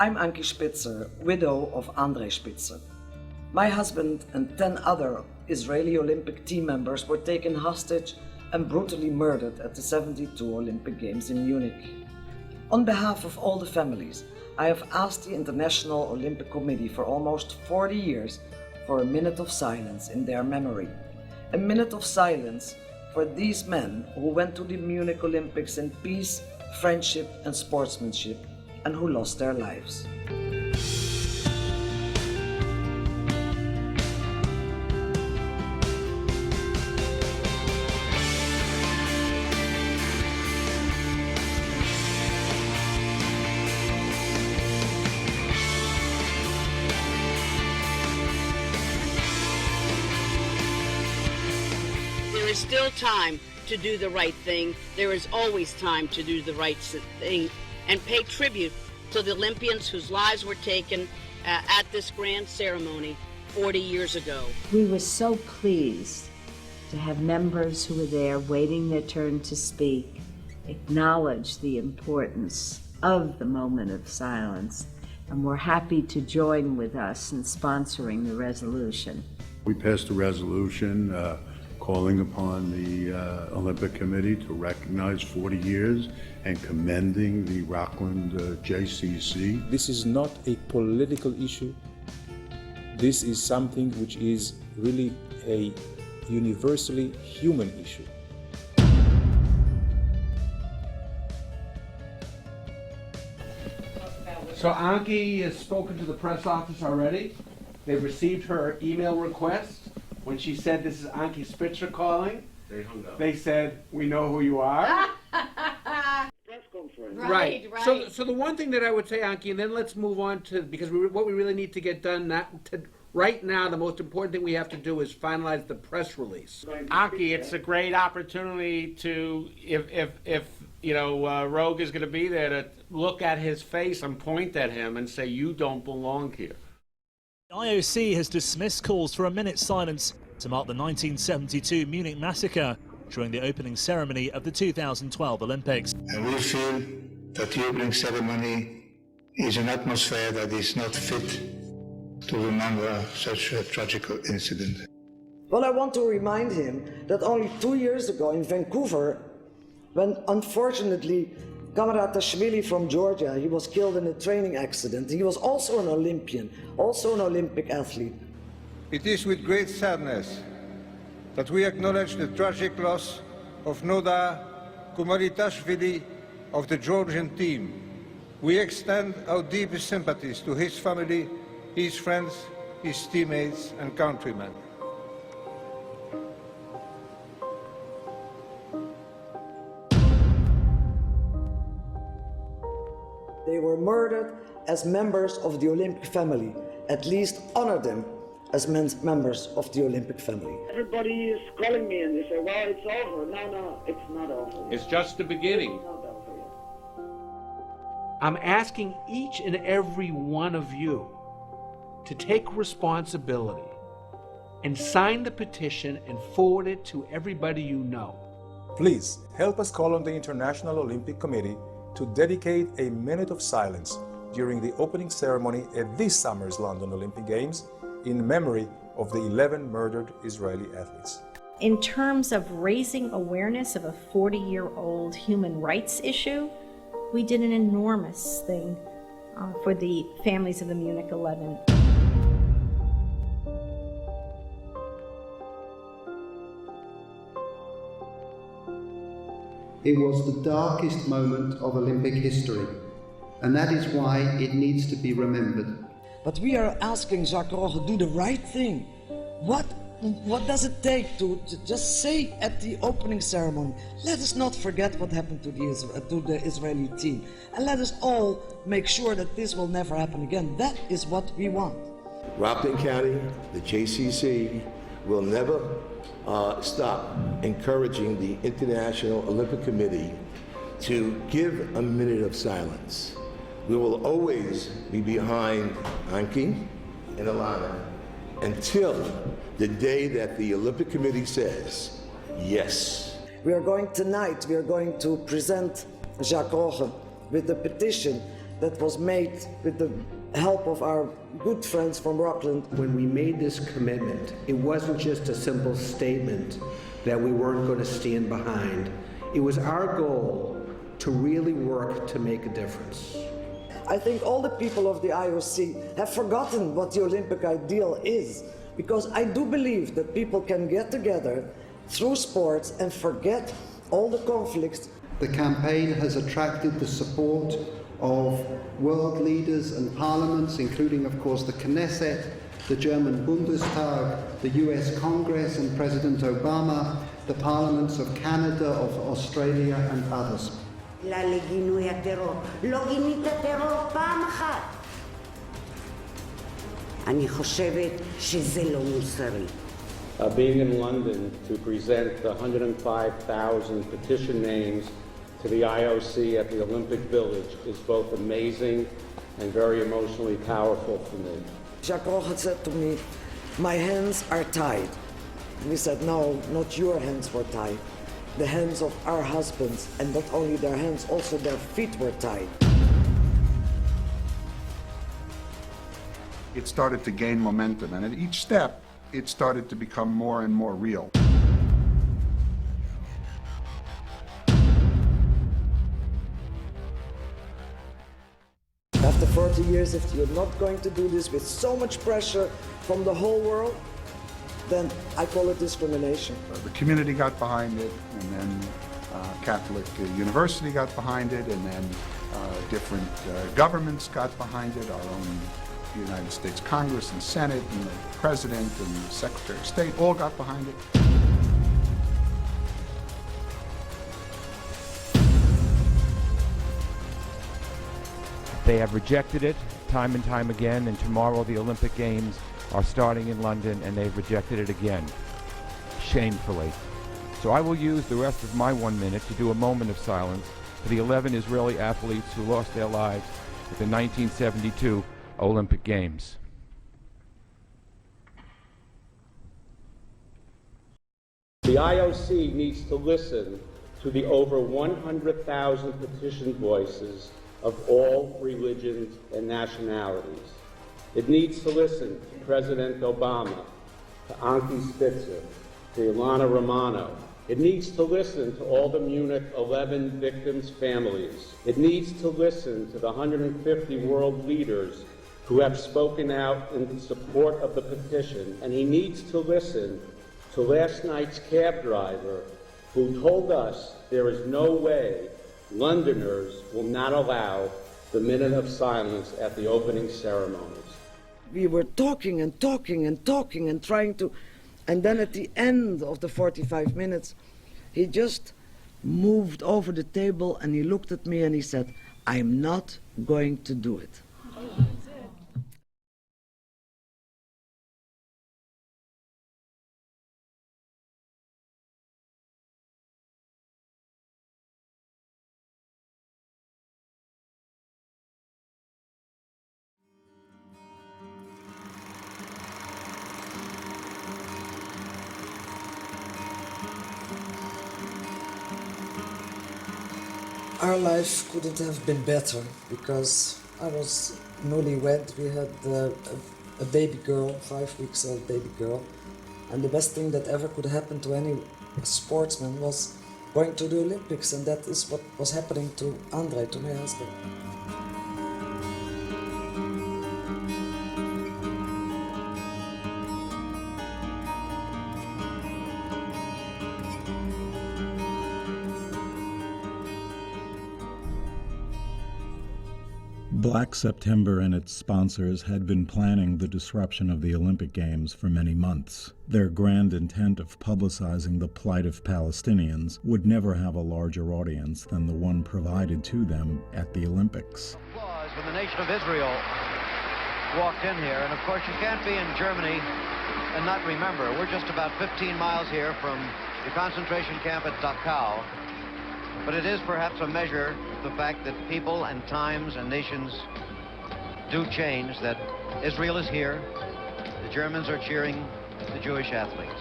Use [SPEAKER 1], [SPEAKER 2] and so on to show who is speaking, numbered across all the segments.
[SPEAKER 1] I'm Ankie Spitzer, widow of Andrei Spitzer. My husband and 10 other Israeli Olympic team members were taken hostage and brutally murdered at the 72 Olympic Games in Munich. On behalf of all the families, I have asked the International Olympic Committee for almost 40 years for a minute of silence in their memory. A minute of silence for these men who went to the Munich Olympics in peace, friendship and sportsmanship, and who lost their lives.
[SPEAKER 2] There is still time to do the right thing. There is always time to do the right thing and pay tribute to the Olympians whose lives were taken at this grand ceremony 40 years ago.
[SPEAKER 3] We were so pleased to have members who were there waiting their turn to speak acknowledge the importance of the moment of silence, and we're happy to join with us in sponsoring the resolution.
[SPEAKER 4] We passed a resolution calling upon the Olympic Committee to recognize 40 years and commending the Rockland JCC.
[SPEAKER 5] This is not a political issue. This is something which is really a universally human issue.
[SPEAKER 6] So Ankie has spoken to the press office already. They've received her email request. When she said this is Ankie Spitzer calling,
[SPEAKER 7] They hung up.
[SPEAKER 6] they said, we know who you are.
[SPEAKER 7] Press conference.
[SPEAKER 6] Right. So the one thing that I would say, Ankie, and then let's move on to, because what we really need to get done right now, the most important thing we have to do is finalize the press release.
[SPEAKER 8] Ankie, it's a great opportunity to, if you know, Rogue is going to be there, to look at his face and point at him and say, you don't belong here.
[SPEAKER 9] The IOC has dismissed calls for a minute's silence to mark the 1972 Munich massacre during the opening ceremony of the 2012 Olympics.
[SPEAKER 10] And we feel that the opening ceremony is an atmosphere that is not fit to remember such a tragic incident.
[SPEAKER 1] Well, I want to remind him that only 2 years ago in Vancouver, when unfortunately Kamaratashvili from Georgia, he was killed in a training accident. He was also an Olympian, also an Olympic athlete.
[SPEAKER 11] It is with great sadness that we acknowledge the tragic loss of Noda Kamaritashvili of the Georgian team. We extend our deepest sympathies to his family, his friends, his teammates and countrymen.
[SPEAKER 1] They were murdered as members of the Olympic family. At least honor them as members of the Olympic family.
[SPEAKER 7] Everybody is calling me and they say, well, it's over. No, it's not over yet.
[SPEAKER 8] It's just the beginning.
[SPEAKER 7] It's not over yet.
[SPEAKER 6] I'm asking each and every one of you to take responsibility and sign the petition and forward it to everybody you know.
[SPEAKER 5] Please help us call on the International Olympic Committee to dedicate a minute of silence during the opening ceremony at this summer's London Olympic Games in memory of the 11 murdered Israeli athletes.
[SPEAKER 12] In terms of raising awareness of a 40-year-old human rights issue, we did an enormous thing for the families of the Munich 11.
[SPEAKER 13] It was the darkest moment of Olympic history, and that is why it needs to be remembered.
[SPEAKER 1] But we are asking Jacques Rogge, do the right thing. What does it take to just say at the opening ceremony, let us not forget what happened to the Israeli team, and let us all make sure that this will never happen again. That is what we want.
[SPEAKER 14] Rockland County, the JCC, will never stop encouraging the International Olympic Committee to give a minute of silence. We will always be behind Ankie and Ilana until the day that the Olympic Committee says yes.
[SPEAKER 1] Tonight we are going to present Jacques Rogge with a petition that was made with the help of our good friends from Rockland.
[SPEAKER 15] When we made this commitment, it wasn't just a simple statement that we weren't going to stand behind. It was our goal to really work to make a difference.
[SPEAKER 1] I think all the people of the IOC have forgotten what the Olympic ideal is, because I do believe that people can get together through sports and forget all the conflicts.
[SPEAKER 13] The campaign has attracted the support of world leaders and parliaments, including, of course, the Knesset, the German Bundestag, the US Congress and President Obama, the parliaments of Canada, of Australia and others.
[SPEAKER 16] לגינוי הטרור. לא גינית טרור פעם אחת. אני חושבת שזה לא מוסרי.
[SPEAKER 8] Being in London to present the 105,000 petition names to the IOC at the Olympic Village is both amazing and very emotionally powerful for me.
[SPEAKER 1] Jacques Rogge had said to me, my hands are tied. And we said, no, not your hands were tied. The hands of our husbands, and not only their hands, also their feet were tied.
[SPEAKER 17] It started to gain momentum, and at each step, it started to become more and more real.
[SPEAKER 1] After 40 years, if you're not going to do this with so much pressure from the whole world, then I call it discrimination.
[SPEAKER 17] The community got behind it, and then Catholic University got behind it, and then different governments got behind it, our own United States Congress and Senate, and the President and the Secretary of State all got behind it.
[SPEAKER 18] They have rejected it time and time again, and tomorrow the Olympic Games are starting in London, and they've rejected it again, shamefully. So I will use the rest of my 1 minute to do a moment of silence for the 11 Israeli athletes who lost their lives at the 1972 Olympic Games.
[SPEAKER 8] The IOC needs to listen to the over 100,000 petition voices of all religions and nationalities. It needs to listen to President Obama, to Anki Spitzer, to Ilana Romano. It needs to listen to all the Munich 11 victims' families. It needs to listen to the 150 world leaders who have spoken out in support of the petition. And he needs to listen to last night's cab driver who told us there is no way Londoners will not allow the minute of silence at the opening ceremonies.
[SPEAKER 1] We were talking and talking and talking and trying to, and then at the end of the 45 minutes, he just moved over the table and he looked at me and he said, I'm not going to do it. Our life couldn't have been better because I was newlywed. We had a baby girl, 5 weeks old baby girl. And the best thing that ever could happen to any sportsman was going to the Olympics, and that is what was happening to Andre, to my husband.
[SPEAKER 19] Black September and its sponsors had been planning the disruption of the Olympic Games for many months. Their grand intent of publicizing the plight of Palestinians would never have a larger audience than the one provided to them at the Olympics.
[SPEAKER 20] Applause when the nation of Israel walked in here, and of course you can't be in Germany and not remember. We're just about 15 miles here from the concentration camp at Dachau. But it is perhaps a measure of the fact that people and times and nations do change, that Israel is here, the Germans are cheering the Jewish athletes.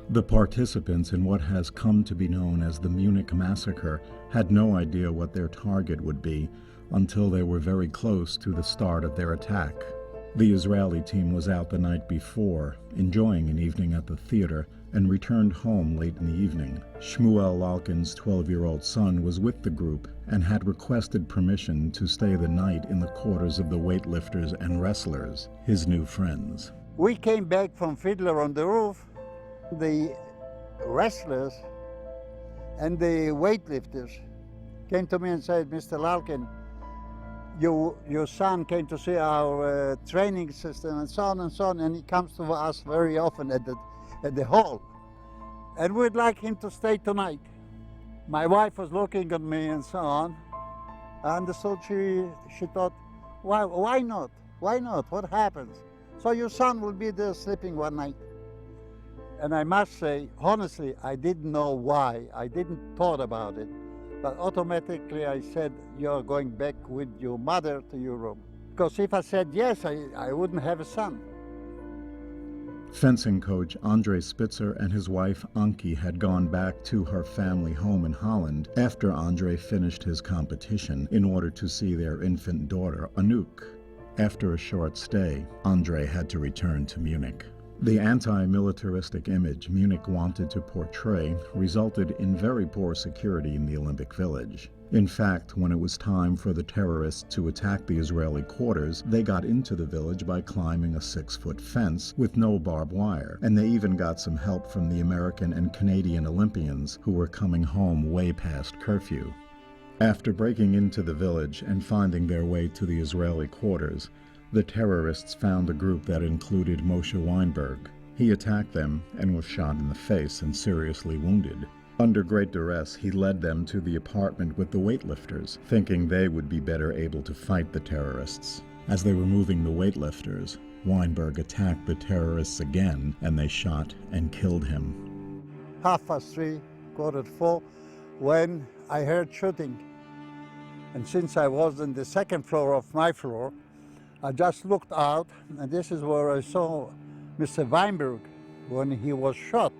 [SPEAKER 19] The participants in what has come to be known as the Munich Massacre had no idea what their target would be until they were very close to the start of their attack. The Israeli team was out the night before, enjoying an evening at the theater, and returned home late in the evening. Shmuel Lalkin's 12-year-old son was with the group and had requested permission to stay the night in the quarters of the weightlifters and wrestlers, his new friends.
[SPEAKER 21] We came back from Fiddler on the Roof. The wrestlers and the weightlifters came to me and said, Mr. Lalkin, your son came to see our training system and so on, and he comes to us very often at the hall. And we'd like him to stay tonight. My wife was looking at me and so on. I understood she thought, why not? Why not? What happens? So your son will be there sleeping one night. And I must say, honestly, I didn't know why. I didn't thought about it. But automatically I said, you're going back with your mother to your room. Because if I said yes, I wouldn't have a son.
[SPEAKER 19] Fencing coach Andre Spitzer and his wife Anki had gone back to her family home in Holland after Andre finished his competition in order to see their infant daughter, Anouk. After a short stay, Andre had to return to Munich. The anti-militaristic image Munich wanted to portray resulted in very poor security in the Olympic Village. In fact, when it was time for the terrorists to attack the Israeli quarters, they got into the village by climbing a 6-foot fence with no barbed wire, and they even got some help from the American and Canadian Olympians who were coming home way past curfew. After breaking into the village and finding their way to the Israeli quarters, the terrorists found a group that included Moshe Weinberg. He attacked them and was shot in the face and seriously wounded. Under great duress, he led them to the apartment with the weightlifters, thinking they would be better able to fight the terrorists. As they were moving the weightlifters, Weinberg attacked the terrorists again, and they shot and killed him.
[SPEAKER 21] 3:30, 4:45, when I heard shooting. And since I was on the second floor of my floor, I just looked out, and this is where I saw Mr. Weinberg when he was shot.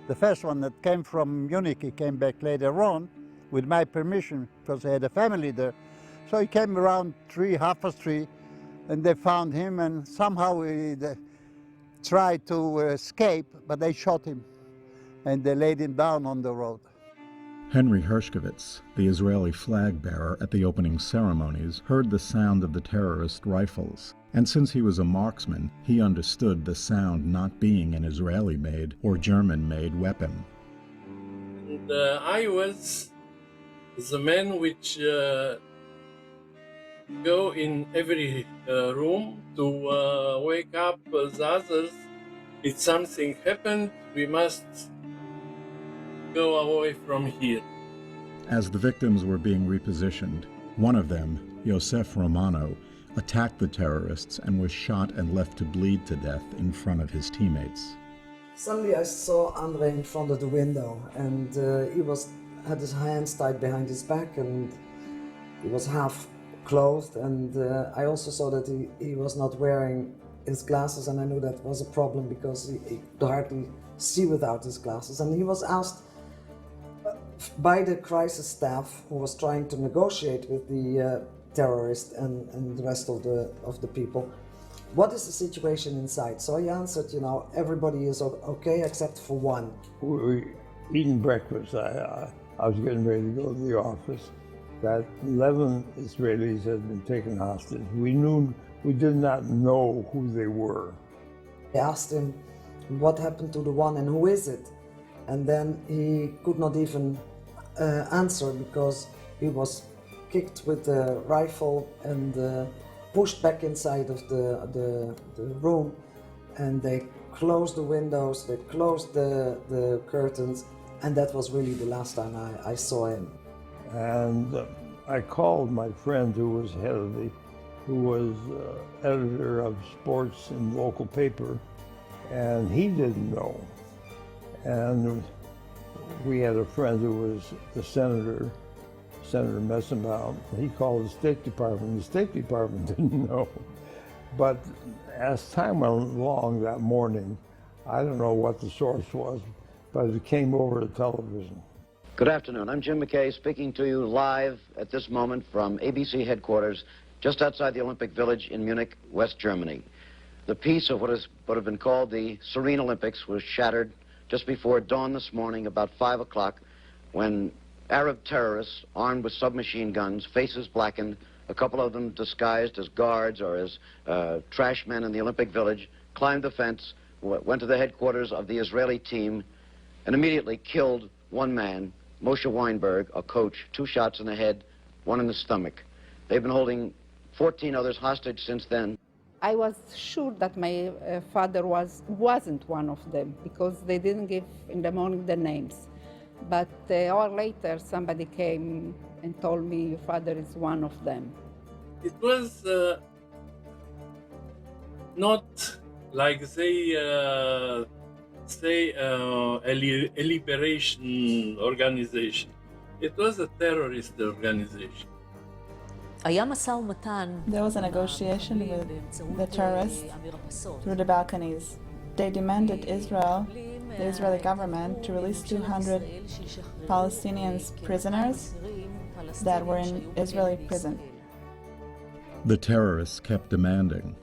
[SPEAKER 21] The first one that came from Munich, he came back later on with my permission because I had a family there. So he came around 3:30, and they found him, and somehow they tried to escape, but they shot him, and they laid him down on the road.
[SPEAKER 19] Henry Hershkovitz, the Israeli flag bearer at the opening ceremonies, heard the sound of the terrorist rifles, and since he was a marksman, he understood the sound not being an Israeli-made or German-made weapon.
[SPEAKER 22] And I was the man which go in every room to wake up the others. If something happened, we must go away from here.
[SPEAKER 19] As the victims were being repositioned, one of them, Yosef Romano, attacked the terrorists and was shot and left to bleed to death in front of his teammates.
[SPEAKER 1] Suddenly I saw Andre in front of the window, and he had his hands tied behind his back, and he was half clothed, and I also saw that he was not wearing his glasses, and I knew that was a problem because he could hardly see without his glasses. And he was asked by the crisis staff, who was trying to negotiate with the terrorists and the rest of the people, what is the situation inside? So he answered, everybody is okay except for one.
[SPEAKER 23] We were eating breakfast. I was getting ready to go to the office. That 11 Israelis had been taken hostage. We did not know who they were.
[SPEAKER 1] I asked him what happened to the one and who is it? And then he could not even answer because he was kicked with the rifle and pushed back inside of the room, and they closed the windows, they closed the curtains, and that was really the last time I saw him.
[SPEAKER 23] And I called my friend who was editor of sports in the local paper, and he didn't know. And we had a friend who was the Senator Messenbaum. He called the State Department. The State Department didn't know. But as time went along that morning, I don't know what the source was, but it came over the television.
[SPEAKER 20] Good afternoon. I'm Jim McKay speaking to you live at this moment from ABC headquarters just outside the Olympic Village in Munich, West Germany. The peace of what have been called the Serene Olympics was shattered just before dawn this morning, about 5 o'clock, when Arab terrorists armed with submachine guns, faces blackened, a couple of them disguised as guards or as trash men in the Olympic Village, climbed the fence, went to the headquarters of the Israeli team, and immediately killed one man, Moshe Weinberg, a coach, 2 shots in the head, 1 in the stomach. They've been holding 14 others hostage since then.
[SPEAKER 2] I was sure that my father wasn't one of them because they didn't give in the morning the names. But an hour later, somebody came and told me your father is one of them.
[SPEAKER 22] It was not like a liberation organization. It was a terrorist organization.
[SPEAKER 3] There was a negotiation with the terrorists through the balconies. They demanded Israel, the Israeli government, to release 200 Palestinian prisoners that were in Israeli prison.
[SPEAKER 19] The terrorists kept demanding,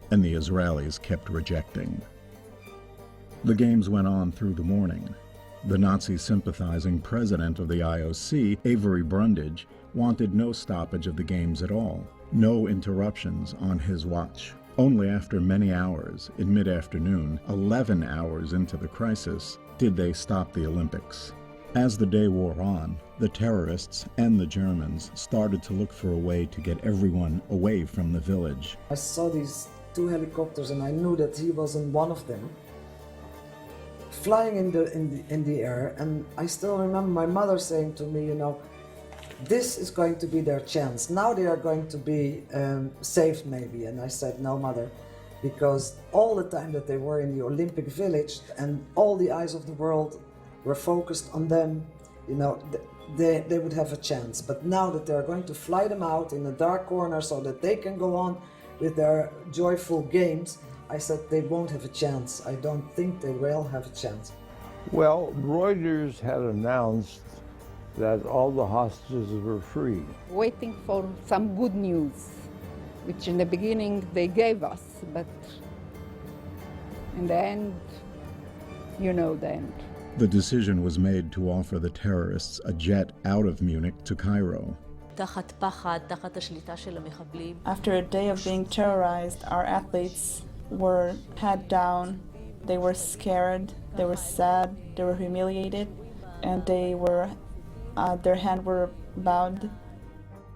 [SPEAKER 19] and the Israelis kept rejecting. The games went on through the morning. The Nazi-sympathizing president of the IOC, Avery Brundage, wanted no stoppage of the games at all, no interruptions on his watch. Only after many hours, in mid-afternoon, 11 hours into the crisis, did they stop the Olympics. As the day wore on, the terrorists and the Germans started to look for a way to get everyone away from the village.
[SPEAKER 1] I saw these 2 helicopters and I knew that he was in one of them, flying in the air, and I still remember my mother saying to me, you know, this is going to be their chance. Now they are going to be saved maybe. And I said, no, mother, because all the time that they were in the Olympic Village and all the eyes of the world were focused on them, you know, they would have a chance. But now that they're going to fly them out in a dark corner so that they can go on with their joyful games, I said they won't have a chance. I don't think they will have a chance.
[SPEAKER 23] Well, Reuters had announced that all the hostages were free.
[SPEAKER 2] Waiting for some good news, which in the beginning they gave us, but in the end, you know the end.
[SPEAKER 19] The decision was made to offer the terrorists a jet out of Munich to Cairo.
[SPEAKER 3] After a day of being terrorized, our athletes were head down, they were scared, they were sad, they were humiliated, and they were their hands were bound.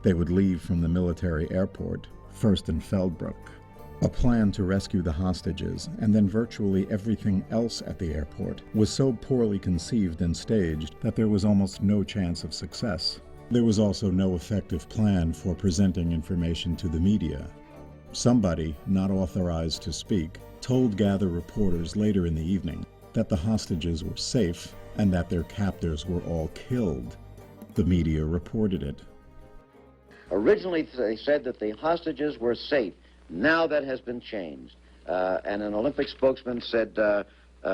[SPEAKER 19] They would leave from the military airport, first in Feldbruck. A plan to rescue the hostages, and then virtually everything else at the airport, was so poorly conceived and staged that there was almost no chance of success. There was also no effective plan for presenting information to the media. Somebody, not authorized to speak, told gathered reporters later in the evening that the hostages were safe and that their captors were all killed. The media reported it.
[SPEAKER 20] Originally, they said that the hostages were safe. Now that has been changed. And an Olympic spokesman said,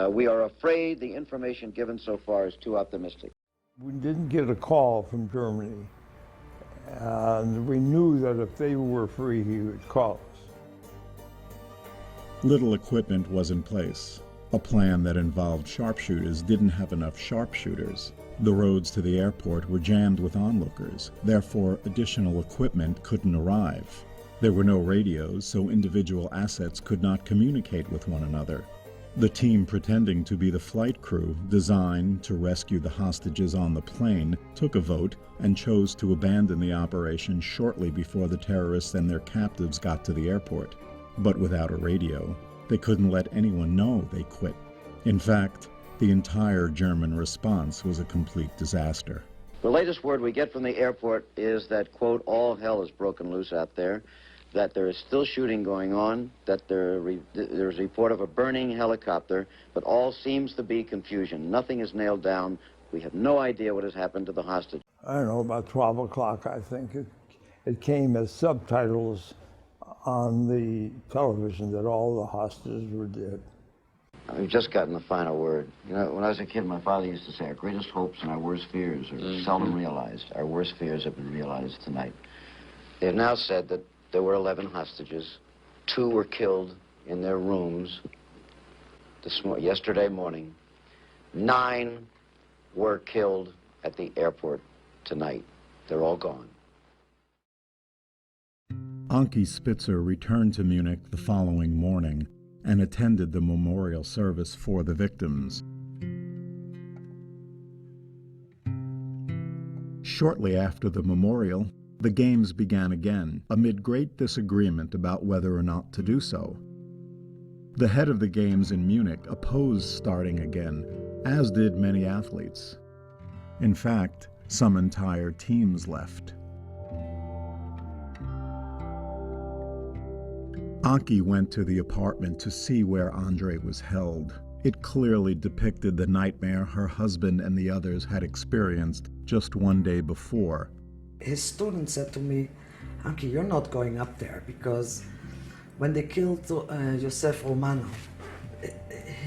[SPEAKER 20] we are afraid the information given so far is too optimistic.
[SPEAKER 23] We didn't get a call from Germany, and we knew that if they were free, he would call us.
[SPEAKER 19] Little equipment was in place. A plan that involved sharpshooters didn't have enough sharpshooters. The roads to the airport were jammed with onlookers, therefore additional equipment couldn't arrive. There were no radios, so individual assets could not communicate with one another. The team pretending to be the flight crew designed to rescue the hostages on the plane took a vote and chose to abandon the operation shortly before the terrorists and their captives got to the airport. But without a radio, they couldn't let anyone know they quit. In fact, the entire German response was a complete disaster.
[SPEAKER 20] The latest word we get from the airport is that, quote, all hell is broken loose out there, that there is still shooting going on, that there's a report of a burning helicopter, but all seems to be confusion. Nothing is nailed down. We have no idea what has happened to the hostage.
[SPEAKER 23] I don't know, about 12 o'clock, I think. It came as subtitles on the television that all the hostages were dead.
[SPEAKER 4] We've just gotten the final word. You know, when I was a kid, my father used to say, our greatest hopes and our worst fears are seldom realized. Our worst fears have been realized tonight. They have now said that there were 11 hostages. 2 were killed in their rooms yesterday morning. 9 were killed at the airport tonight. They're all gone.
[SPEAKER 19] Anki Spitzer returned to Munich the following morning and attended the memorial service for the victims. Shortly after the memorial, the games began again, amid great disagreement about whether or not to do so. The head of the games in Munich opposed starting again, as did many athletes. In fact, some entire teams left. Anki went to the apartment to see where Andrei was held. It clearly depicted the nightmare her husband and the others had experienced just one day before.
[SPEAKER 1] His student said to me, Anki, you're not going up there, because when they killed Joseph Romano,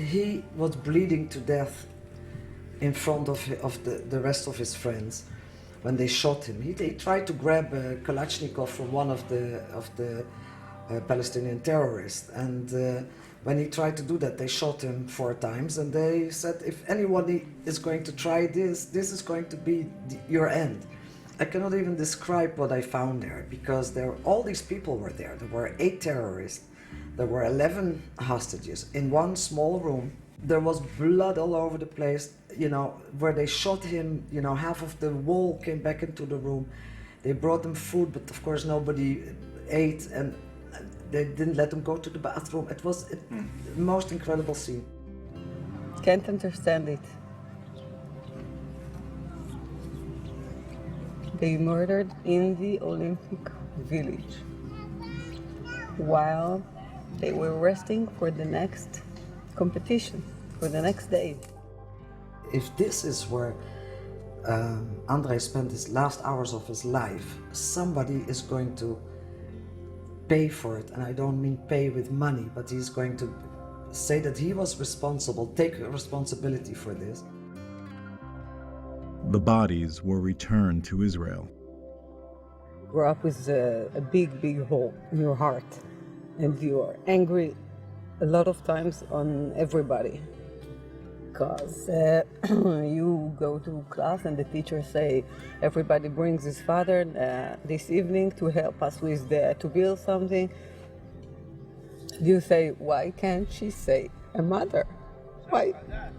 [SPEAKER 1] he was bleeding to death in front of the rest of his friends. When they shot him, they tried to grab a Kalashnikov from one of the Palestinian terrorists, and when he tried to do that, they shot him 4 times, and they said, if anyone is going to try this is going to be your end. I cannot even describe what I found there, because all these people were there. There were 8 terrorists, there were 11 hostages in one small room. There was blood all over the place, you know, where they shot him, you know, half of the wall came back into the room. They brought them food, but of course nobody ate, and they didn't let them go to the bathroom. It was the most incredible scene.
[SPEAKER 9] Can't understand it. They murdered in the Olympic Village while they were resting for the next competition, for the next day.
[SPEAKER 1] If this is where Andrei spent his last hours of his life, somebody is going to pay for it, and I don't mean pay with money, but he's going to say that he was responsible, take responsibility for this.
[SPEAKER 19] The bodies were returned to Israel.
[SPEAKER 9] Grow up with a big hole in your heart, and you are angry a lot of times on everybody. Because you go to class and the teacher say, everybody brings his father this evening to help us with to build something. You say, why can't she say a mother? Why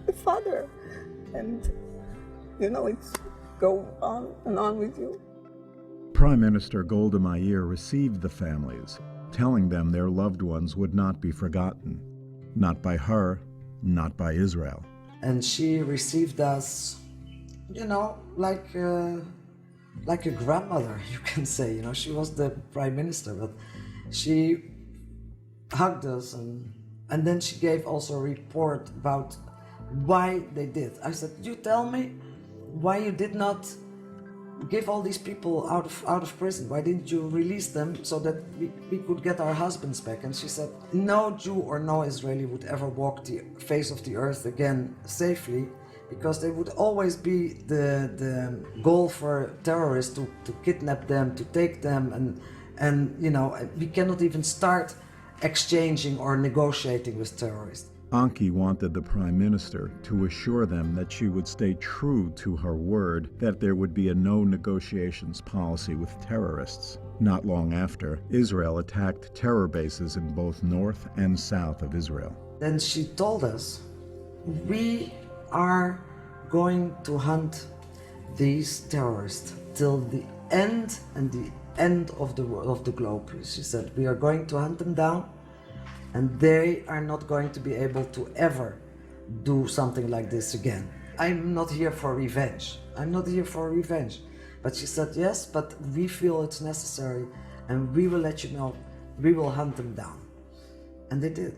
[SPEAKER 9] a father? And you know, it's go on and on with you.
[SPEAKER 19] Prime Minister Golda Meir received the families, telling them their loved ones would not be forgotten. Not by her, not by Israel.
[SPEAKER 1] And she received us, you know, like a grandmother, you can say. You know, she was the prime minister, but she hugged us, and then she gave also a report about why they did. I said, you tell me why you did not give all these people out of prison. Why didn't you release them so that we could get our husbands back? And she said, no Jew or no Israeli would ever walk the face of the earth again safely, because they would always be the goal for terrorists to kidnap them, to take them, and you know, we cannot even start exchanging or negotiating with terrorists.
[SPEAKER 19] Anki wanted the Prime Minister to assure them that she would stay true to her word that there would be a no negotiations policy with terrorists. Not long after, Israel attacked terror bases in both north and south of Israel.
[SPEAKER 1] Then she told us, we are going to hunt these terrorists till the end and the end of the globe. She said, we are going to hunt them down, and they are not going to be able to ever do something like this again. I'm not here for revenge. I'm not here for revenge. But she said, yes, but we feel it's necessary, and we will let you know, we will hunt them down. And they did.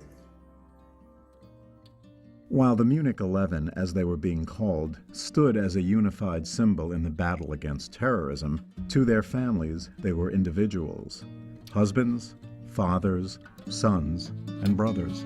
[SPEAKER 19] While the Munich 11, as they were being called, stood as a unified symbol in the battle against terrorism, to their families they were individuals, husbands, fathers, sons, and brothers.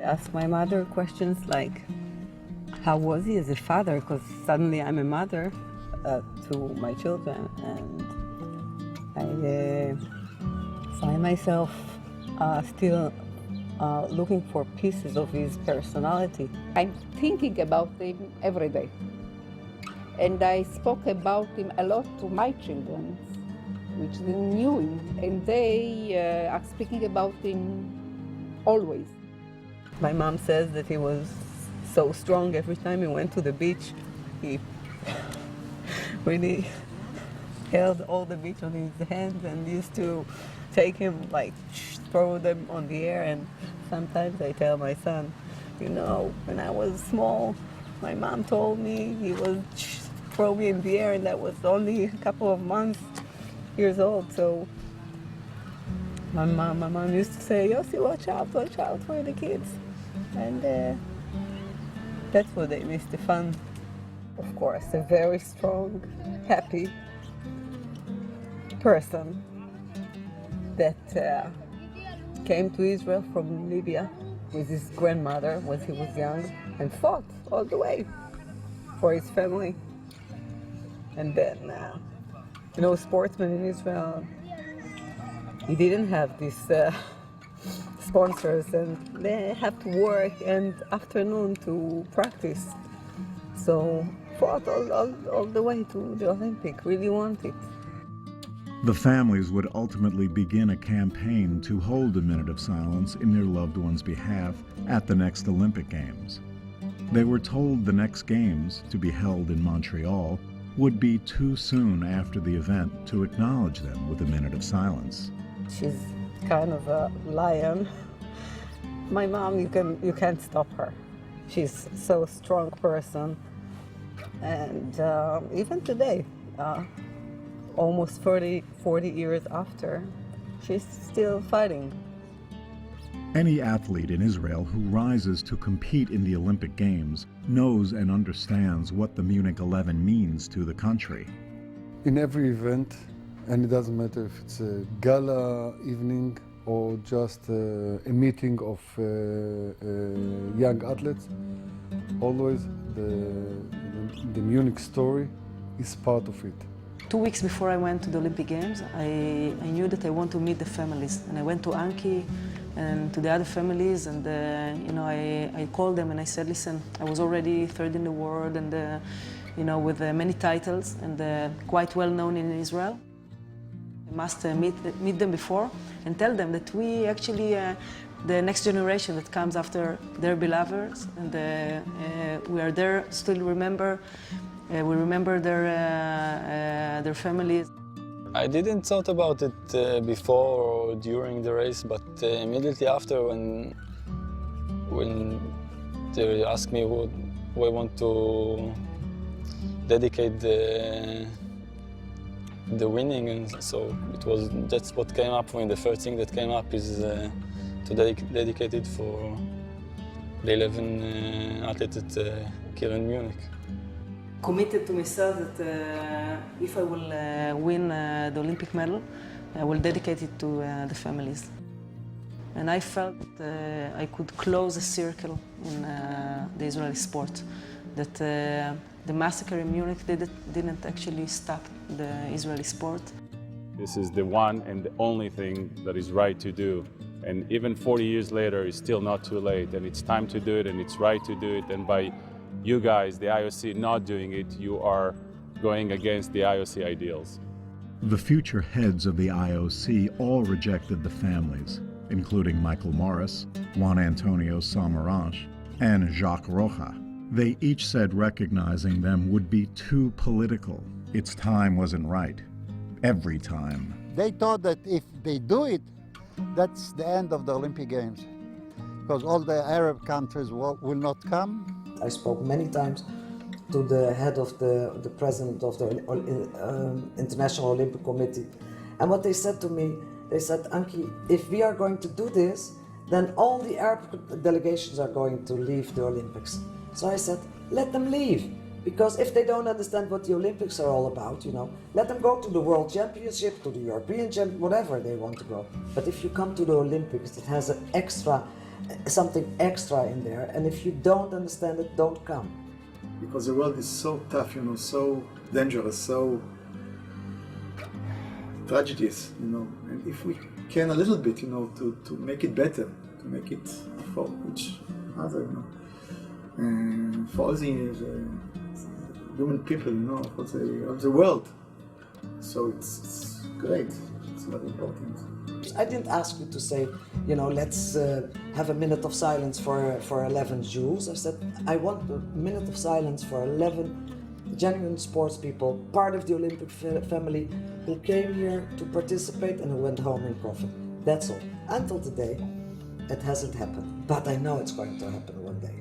[SPEAKER 9] ask my mother questions like, how was he as a father? Because suddenly I'm a mother to my children, and I find myself still looking for pieces of his personality.
[SPEAKER 2] I'm thinking about him every day. And I spoke about him a lot to my children, which they knew him, and they are speaking about him always.
[SPEAKER 9] My mom says that he was so strong every time he went to the beach. He really held all the beach on his hands and used to take him, like, throw them on the air. And sometimes I tell my son, you know, when I was small, my mom told me he would throw me in the air, and that was only a couple of years old. So my mom used to say, Yossi, watch out for the kids. And that's what they miss, the fun. Of course, a very strong, happy person that came to Israel from Libya with his grandmother when he was young and fought all the way for his family. And then, you know, sportsmen in Israel, he didn't have these sponsors, and they have to work and afternoon to practice. So fought all the way to the Olympic, really wanted.
[SPEAKER 19] The families would ultimately begin a campaign to hold a minute of silence in their loved ones' behalf at the next Olympic Games. They were told the next Games, to be held in Montreal, would be too soon after the event to acknowledge them with a minute of silence.
[SPEAKER 9] She's kind of a lion. My mom, you can't stop her. She's so strong person. And even today, almost 40 years after, she's still fighting.
[SPEAKER 19] Any athlete in Israel who rises to compete in the Olympic Games knows and understands what the Munich 11 means to the country.
[SPEAKER 7] In every event, and it doesn't matter if it's a gala evening or just a meeting of young athletes, always the Munich story is part of it.
[SPEAKER 10] 2 weeks before I went to the Olympic Games, I knew that I want to meet the families, and I went to Anki and to the other families, and you know, I called them and I said, listen, I was already third in the world, and you know, with many titles, and quite well known in Israel. I must meet them before and tell them that we actually the next generation that comes after their beloveds, and we are there, still remember. We remember their families.
[SPEAKER 11] I didn't thought about it before or during the race, but immediately after, when they asked me what I want to dedicate the winning, and so that's what came up for me. The first thing that came up is to dedicate it for the 11 athletes that here in Munich.
[SPEAKER 10] Committed to myself that if I will win the Olympic medal, I will dedicate it to the families. And I felt that I could close a circle in the Israeli sport, that the massacre in Munich didn't actually stop the Israeli sport.
[SPEAKER 24] This is the one and the only thing that is right to do. And even 40 years later, it's still not too late, and it's time to do it, and it's right to do it. And by you guys, the IOC, not doing it, you are going against the IOC ideals.
[SPEAKER 19] The future heads of the IOC all rejected the families, including Michael Morris, Juan Antonio Samaranch, and Jacques Rocha. They each said recognizing them would be too political. Its time wasn't right. Every time.
[SPEAKER 21] They thought that if they do it, that's the end of the Olympic Games, because all the Arab countries will not come.
[SPEAKER 1] I spoke many times to the head of the president of the International Olympic Committee. And what they said to me, they said, Anki, if we are going to do this, then all the Arab delegations are going to leave the Olympics. So I said, let them leave. Because if they don't understand what the Olympics are all about, you know, let them go to the World Championship, to the European Championship, whatever they want to go. But if you come to the Olympics, it has an extra something extra in there, and if you don't understand it, don't come.
[SPEAKER 5] Because the world is so tough, so dangerous, so tragedies, and if we can a little bit, to make it better, to make it for each other, and for all the human people, for the world. So it's great. It's very important.
[SPEAKER 1] I didn't ask you to say, let's have a minute of silence for 11 Jews. I said, I want a minute of silence for 11 genuine sports people, part of the Olympic family, who came here to participate and who went home in profit. That's all. Until today, it hasn't happened. But I know it's going to happen one day.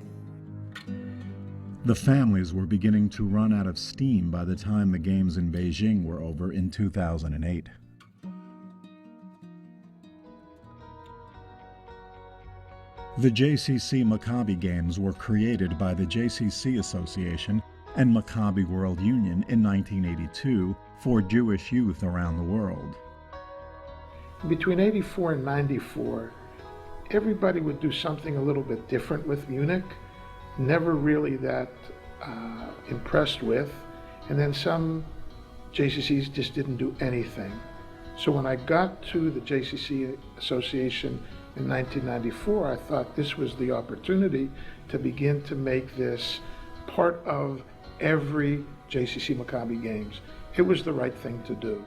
[SPEAKER 19] The families were beginning to run out of steam by the time the games in Beijing were over in 2008. The JCC Maccabi Games were created by the JCC Association and Maccabi World Union in 1982 for Jewish youth around the world.
[SPEAKER 6] Between 84 and 94, everybody would do something a little bit different with Munich, never really that impressed with, and then some JCCs just didn't do anything. So when I got to the JCC Association in 1994, I thought this was the opportunity to begin to make this part of every JCC Maccabi Games. It was the right thing to do.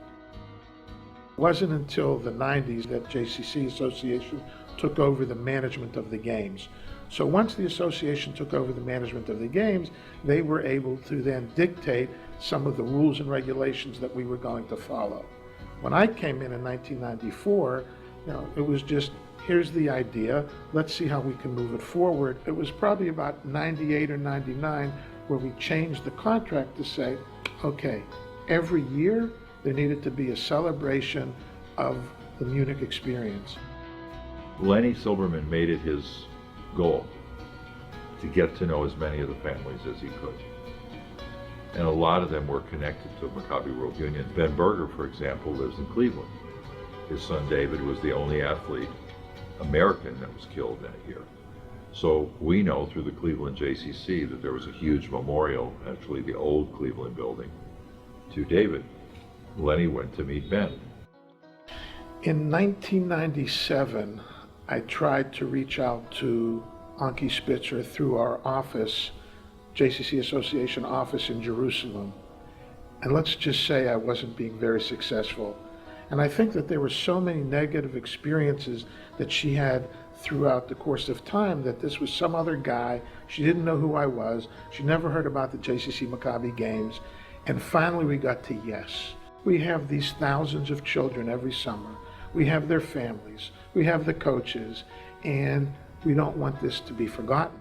[SPEAKER 6] It wasn't until the 90s that JCC Association took over the management of the games. So once the association took over the management of the games, they were able to then dictate some of the rules and regulations that we were going to follow. When I came in 1994, it was just, here's the idea, let's see how we can move it forward. It was probably about 98 or 99 where we changed the contract to say, okay, every year there needed to be a celebration of the Munich experience.
[SPEAKER 12] Lenny Silberman made it his goal to get to know as many of the families as he could. And a lot of them were connected to Maccabi World Union. Ben Berger, for example, lives in Cleveland. His son David was the only athlete, American, that was killed in a year. So we know through the Cleveland JCC that there was a huge memorial, actually the old Cleveland building, to David. Lenny went to meet Ben.
[SPEAKER 6] In 1997, I tried to reach out to Anki Spitzer through our office, JCC Association office in Jerusalem. And let's just say I wasn't being very successful. And I think that there were so many negative experiences that she had throughout the course of time that this was some other guy. She didn't know who I was. She never heard about the JCC Maccabi Games. And finally we got to yes. We have these thousands of children every summer. We have their families. We have the coaches. And we don't want this to be forgotten.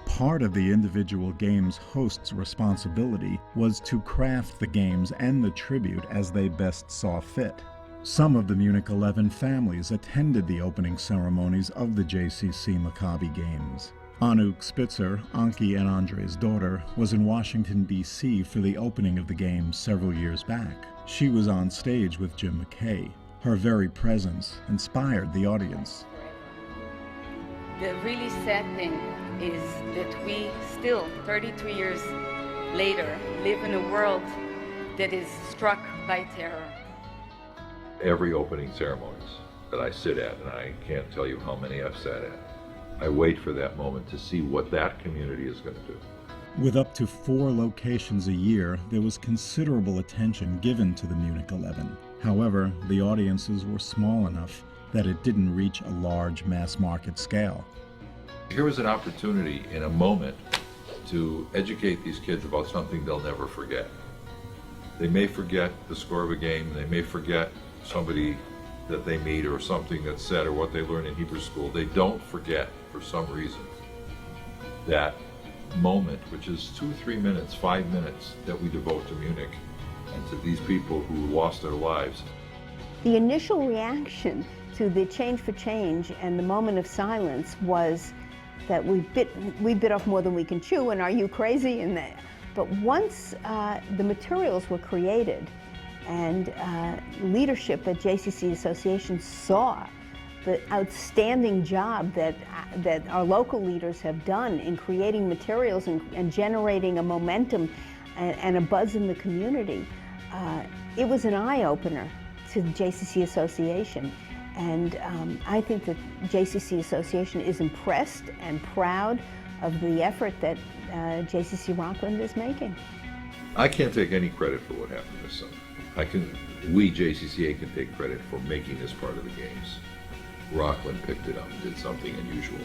[SPEAKER 19] Part of the individual games host's responsibility was to craft the games and the tribute as they best saw fit. Some of the Munich 11 families attended the opening ceremonies of the JCC Maccabi Games. Anouk Spitzer, Anki and Andre's daughter, was in Washington, D.C. for the opening of the games several years back. She was on stage with Jim McKay. Her very presence inspired the audience.
[SPEAKER 14] The really sad thing is that we still, 33 years later, live in a world that is struck by terror.
[SPEAKER 12] Every opening ceremonies that I sit at, and I can't tell you how many I've sat at, I wait for that moment to see what that community is going to do.
[SPEAKER 19] With up to 4 locations a year, there was considerable attention given to the Munich 11. However, the audiences were small enough that it didn't reach a large mass market scale.
[SPEAKER 12] Here was an opportunity in a moment to educate these kids about something they'll never forget. They may forget the score of a game, they may forget somebody that they meet or something that's said or what they learn in Hebrew school. They don't forget, for some reason, that moment, which is 2, 3 minutes, 5 minutes, that we devote to Munich and to these people who lost their lives.
[SPEAKER 25] The initial reaction to the Change for Change and the moment of silence was that we bit off more than we can chew, and are you crazy? But once the materials were created and leadership at JCC Association saw the outstanding job that our local leaders have done in creating materials and generating a momentum and a buzz in the community. It was an eye-opener to the JCC Association. And I think that JCC Association is impressed and proud of the effort that JCC Rockland is making.
[SPEAKER 12] I can't take any credit for what happened this summer. We, JCCA, can take credit for making this part of the games. Rockland picked it up and did something unusual.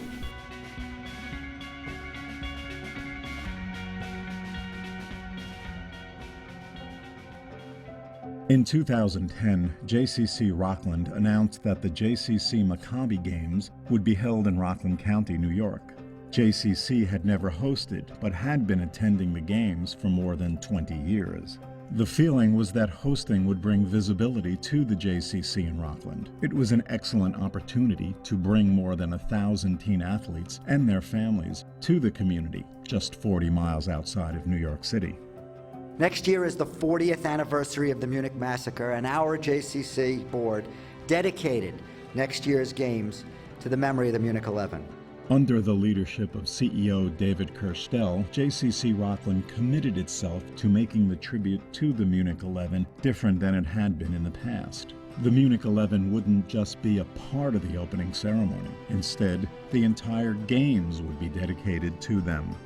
[SPEAKER 19] In 2010, JCC Rockland announced that the JCC Maccabi Games would be held in Rockland County, New York. JCC had never hosted, but had been attending the games for more than 20 years. The feeling was that hosting would bring visibility to the JCC in Rockland. It was an excellent opportunity to bring more than 1,000 teen athletes and their families to the community, just 40 miles outside of New York City.
[SPEAKER 13] Next year is the 40th anniversary of the Munich Massacre, and our JCC board dedicated next year's games to the memory of the Munich 11.
[SPEAKER 19] Under the leadership of CEO David Kerstel, JCC Rockland committed itself to making the tribute to the Munich 11 different than it had been in the past. The Munich 11 wouldn't just be a part of the opening ceremony. Instead, the entire games would be dedicated to them.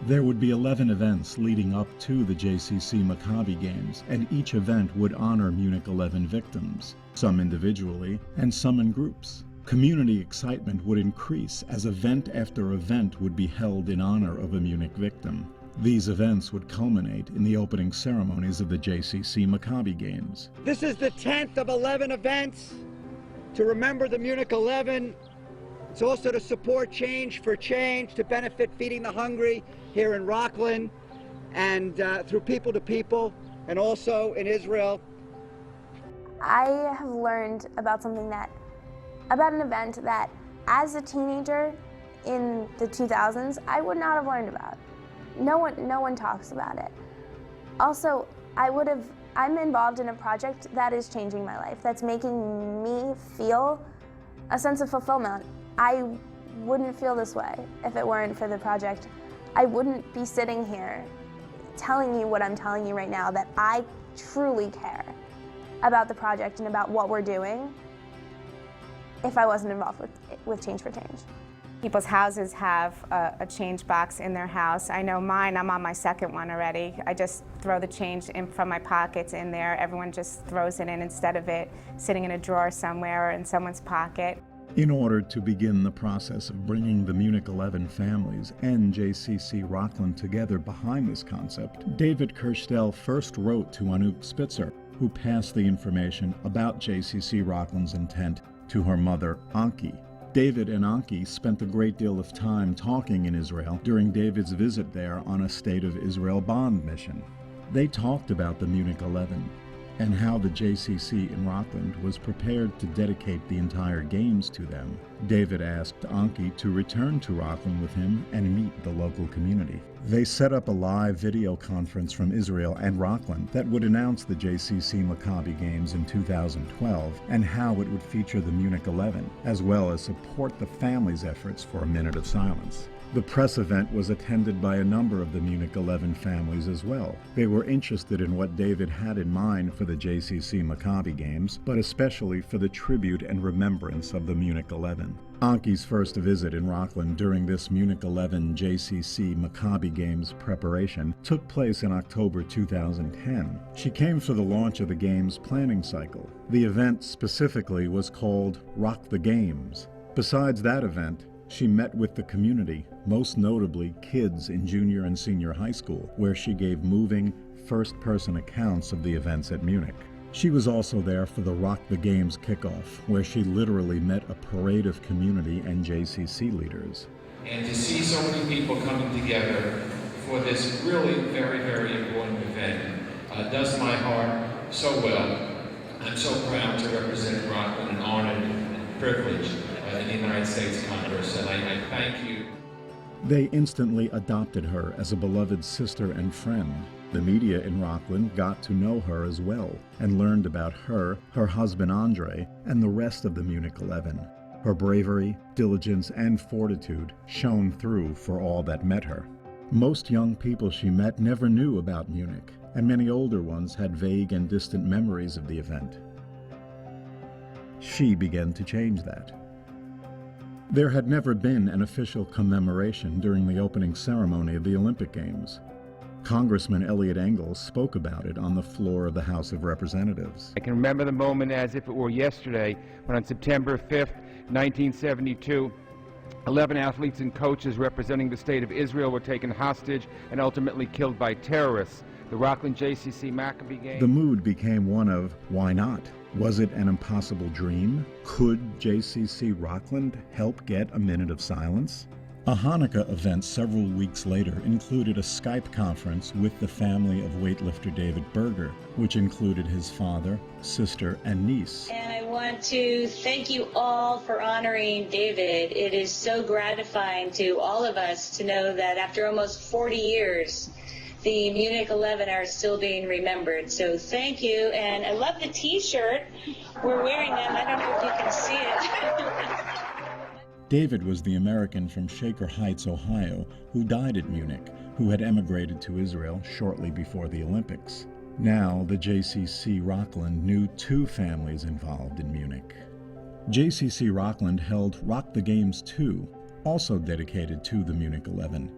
[SPEAKER 19] There would be 11 events leading up to the JCC Maccabi Games, and each event would honor Munich 11 victims, some individually and some in groups. Community excitement would increase as event after event would be held in honor of a Munich victim. These events would culminate in the opening ceremonies of the JCC Maccabi Games.
[SPEAKER 13] This is the 10th of 11 events to remember the Munich 11. It's also to support Change for Change, to benefit Feeding the Hungry here in Rockland, and through People to People, and also in Israel.
[SPEAKER 15] I have learned about an event that as a teenager in the 2000s, I would not have learned about. No one talks about it. Also, I'm involved in a project that is changing my life, that's making me feel a sense of fulfillment. I wouldn't feel this way if it weren't for the project. I wouldn't be sitting here telling you what I'm telling you right now, that I truly care about the project and about what we're doing, if I wasn't involved with Change for Change.
[SPEAKER 16] People's houses have a change box in their house. I know mine, I'm on my second one already. I just throw the change in from my pockets in there. Everyone just throws it in instead of it sitting in a drawer somewhere or in someone's pocket.
[SPEAKER 19] In order to begin the process of bringing the Munich 11 families and JCC Rockland together behind this concept, David Kerstel first wrote to Anouk Spitzer, who passed the information about JCC Rockland's intent to her mother, Anki. David and Anki spent a great deal of time talking in Israel during David's visit there on a State of Israel bond mission. They talked about the Munich 11 and how the JCC in Rockland was prepared to dedicate the entire games to them. David asked Anki to return to Rockland with him and meet the local community. They set up a live video conference from Israel and Rockland that would announce the JCC Maccabi Games in 2012 and how it would feature the Munich 11, as well as support the family's efforts for a minute of silence. The press event was attended by a number of the Munich 11 families as well. They were interested in what David had in mind for the JCC Maccabi Games, but especially for the tribute and remembrance of the Munich 11. Anki's first visit in Rockland during this Munich 11 JCC Maccabi Games preparation took place in October 2010. She came for the launch of the Games planning cycle. The event specifically was called Rock the Games. Besides that event, she met with the community, most notably kids in junior and senior high school, where she gave moving, first-person accounts of the events at Munich. She was also there for the Rock the Games kickoff, where she literally met a parade of community and JCC leaders.
[SPEAKER 17] And to see so many people coming together for this really very, very important event does my heart so well. I'm so proud to represent Rockland and honored and privileged in the United States Congress, and I thank you.
[SPEAKER 19] They instantly adopted her as a beloved sister and friend. The media in Rockland got to know her as well and learned about her, her husband Andre, and the rest of the Munich 11. Her bravery, diligence, and fortitude shone through for all that met her. Most young people she met never knew about Munich, and many older ones had vague and distant memories of the event. She began to change that. There had never been an official commemoration during the opening ceremony of the Olympic Games. Congressman Eliot Engel spoke about it on the floor of the House of Representatives.
[SPEAKER 3] I can remember the moment as if it were yesterday, when on September 5th, 1972, 11 athletes and coaches representing the state of Israel were taken hostage and ultimately killed by terrorists. The Rockland JCC Maccabee Games.
[SPEAKER 19] The mood became one of, why not? Was it an impossible dream? Could JCC Rockland help get a minute of silence? A Hanukkah event several weeks later included a Skype conference with the family of weightlifter David Berger, which included his father, sister, and niece.
[SPEAKER 8] And I want to thank you all for honoring David. It is so gratifying to all of us to know that after almost 40 years, the Munich 11 are still being remembered. So thank you, and I love the t-shirt. We're wearing them. I don't know if you can see it.
[SPEAKER 19] David was the American from Shaker Heights, Ohio, who died at Munich, who had emigrated to Israel shortly before the Olympics. Now, the JCC Rockland knew two families involved in Munich. JCC Rockland held Rock the Games 2, also dedicated to the Munich 11.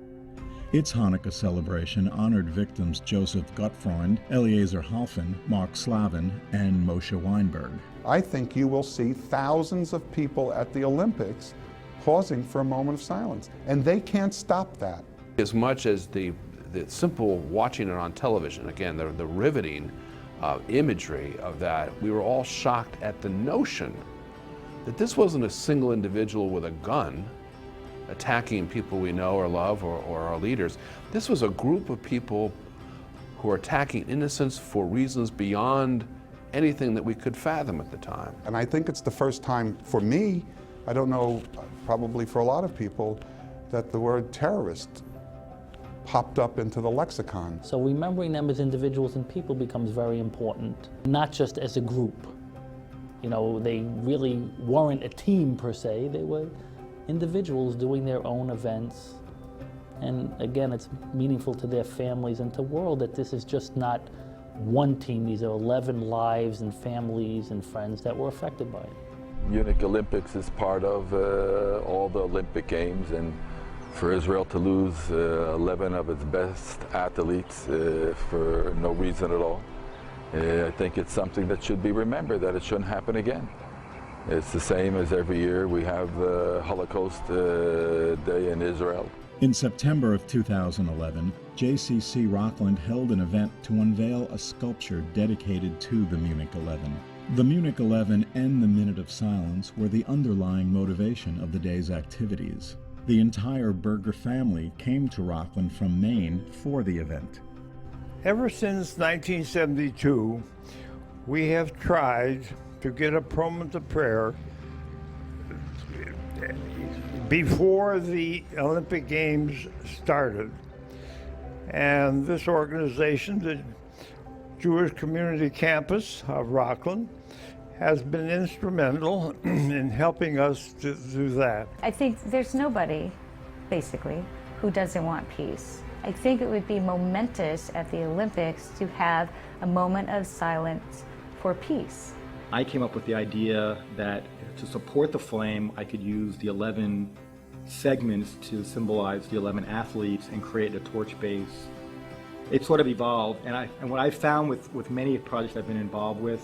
[SPEAKER 19] Its Hanukkah celebration honored victims Joseph Gottfreund, Eliezer Halfin, Mark Slavin, and Moshe Weinberg.
[SPEAKER 18] I think you will see thousands of people at the Olympics pausing for a moment of silence, and they can't stop that.
[SPEAKER 20] As much as the simple watching it on television, again, the riveting imagery of that, we were all shocked at the notion that this wasn't a single individual with a gun attacking people we know or love or our leaders. This was a group of people who are attacking innocents for reasons beyond anything that we could fathom at the time.
[SPEAKER 18] And I think it's the first time for me, I don't know, probably for a lot of people, that the word terrorist popped up into the lexicon.
[SPEAKER 22] So remembering them as individuals and people becomes very important, not just as a group. You know, they really weren't a team per se, they were individuals doing their own events. And again, it's meaningful to their families and to the world that this is just not one team. These are 11 lives and families and friends that were affected by it.
[SPEAKER 26] Munich Olympics is part of all the Olympic Games, and for Israel to lose 11 of its best athletes for no reason at all, I think it's something that should be remembered, that it shouldn't happen again. It's the same as every year we have the Holocaust Day in Israel.
[SPEAKER 19] In September of 2011, JCC Rockland held an event to unveil a sculpture dedicated to the Munich 11. The Munich 11 and the Minute of Silence were the underlying motivation of the day's activities. The entire Berger family came to Rockland from Maine for the event.
[SPEAKER 23] Ever since 1972, we have tried to get a moment of prayer before the Olympic Games started. And this organization, the Jewish Community Campus of Rockland, has been instrumental in helping us to do that.
[SPEAKER 27] I think there's nobody, basically, who doesn't want peace. I think it would be momentous at the Olympics to have a moment of silence for peace.
[SPEAKER 28] I came up with the idea that to support the flame, I could use the 11 segments to symbolize the 11 athletes and create a torch base. It sort of evolved, and what I found with many projects I've been involved with,